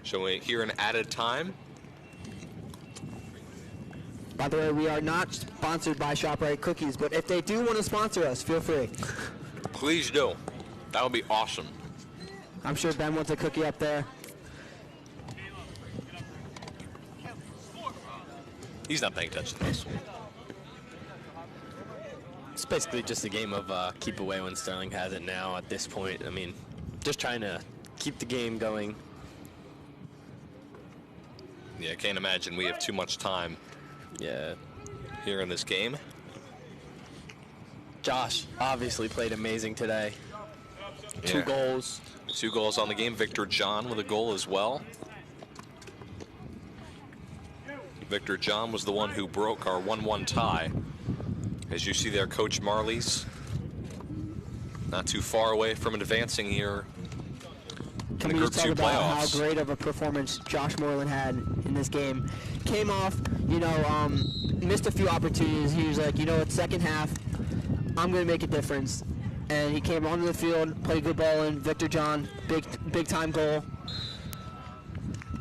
So we hear an added time. By the way, we are not sponsored by ShopRite Cookies, but if they do want to sponsor us, feel free. Please do. That would be awesome. I'm sure Ben wants a cookie up there. He's not paying attention to this. It's basically just a game of keep away when Sterling has it now at this point. I mean, just trying to keep the game going. Yeah, I can't imagine we have too much time Yeah. here in this game. Josh obviously played amazing today. Two goals. 2 goals on the game. Victor John with a goal as well. Victor John was the one who broke our 1-1 tie. As you see there, Coach Marley's not too far away from advancing here in Can the we Group just 2 talk about playoffs. how great of a performance Josh Moreland had in this game? Came off, missed a few opportunities. He was like, second half, I'm going to make a difference. And he came onto the field, played good ball in. Victor John, big time goal.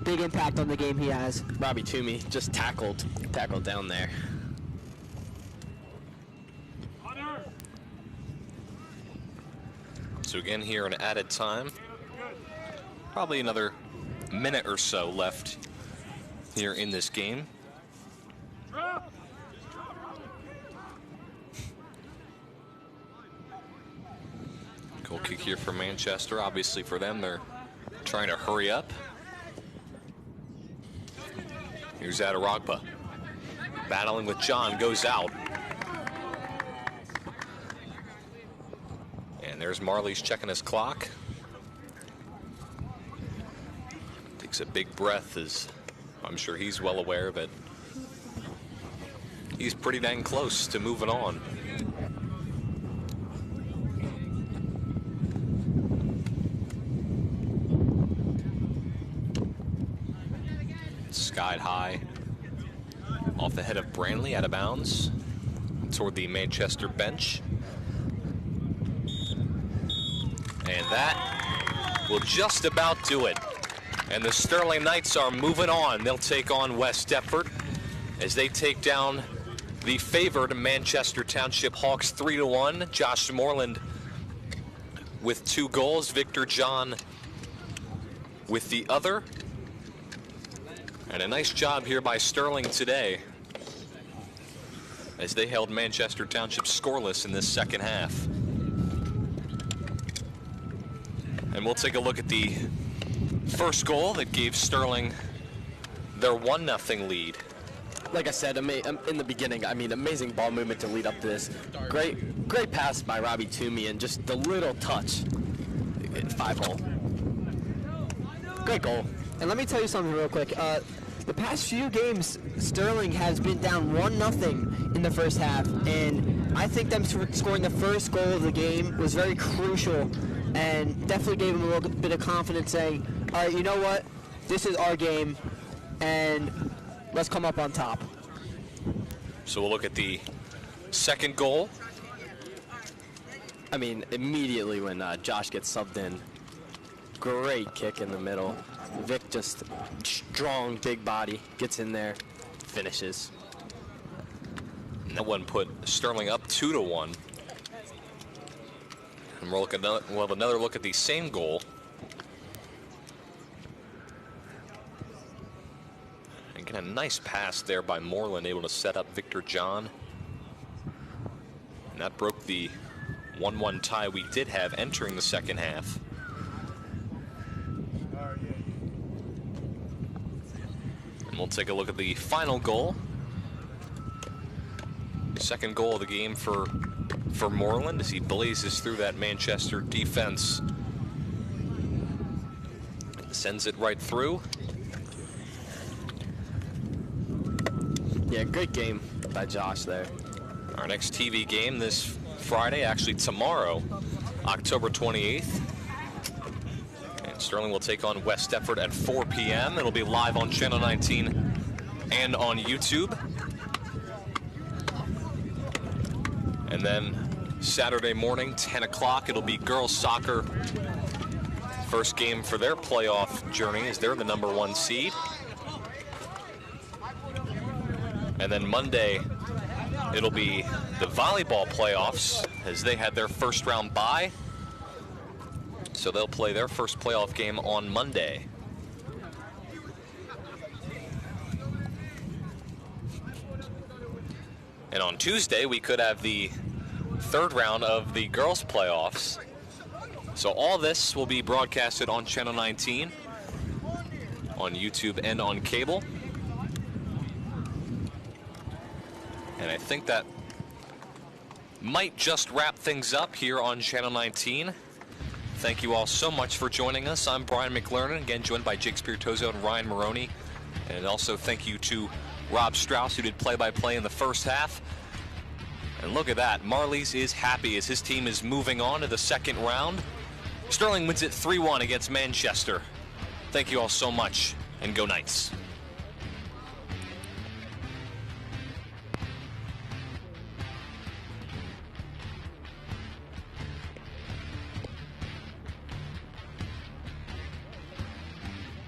Big impact on the game he has. Robbie Toomey just tackled down there. So again here in added time. Probably another minute or so left here in this game. Goal kick here for Manchester. Obviously for them, they're trying to hurry up. Here's Adaragba. Battling with John, goes out. And there's Marley's checking his clock. Takes a big breath, as I'm sure he's well aware that he's pretty dang close to moving on. Skied high off the head of Branley, out of bounds toward the Manchester bench. And that will just about do it. And the Sterling Knights are moving on. They'll take on West Deptford as they take down the favored Manchester Township Hawks 3-1. Josh Moreland with 2 goals. Victor John with the other. And a nice job here by Sterling today as they held Manchester Township scoreless in this second half. And we'll take a look at the first goal that gave Sterling their 1-0 lead. Like I said, in the beginning, amazing ball movement to lead up to this. Great pass by Robbie Toomey, and just the little touch. 5-hole. Great goal. And let me tell you something real quick. The past few games, Sterling has been down 1-0 in the first half, and I think them scoring the first goal of the game was very crucial and definitely gave him a little bit of confidence, saying, all right, you know what? This is our game, and let's come up on top. So we'll look at the second goal. Immediately when Josh gets subbed in, great kick in the middle. Vic just strong, big body, gets in there, finishes. And that one put Sterling up 2-1. And we'll have another look at the same goal. Again, a nice pass there by Moreland, able to set up Victor John. And that broke the 1-1 tie we did have entering the second half. And we'll take a look at the final goal. Second goal of the game for Moreland as he blazes through that Manchester defense. Sends it right through. Yeah, great game by Josh there. Our next TV game this Friday, actually tomorrow, October 28th. And Sterling will take on West Deptford at 4 p.m. It'll be live on Channel 19 and on YouTube. And then Saturday morning, 10 o'clock, it'll be girls soccer. First game for their playoff journey as they're the #1 seed. And then Monday, it'll be the volleyball playoffs as they had their first round bye. So they'll play their first playoff game on Monday. And on Tuesday, we could have the third round of the girls playoffs. So all this will be broadcasted on Channel 19, on YouTube and on cable. And I think that might just wrap things up here on Channel 19. Thank you all so much for joining us. I'm Brian McLernan, again joined by Jake Spiritoso and Ryan Maroney. And also thank you to Rob Strauss, who did play-by-play in the first half. And look at that, Marlies is happy as his team is moving on to the second round. Sterling wins it 3-1 against Manchester. Thank you all so much, and go Knights.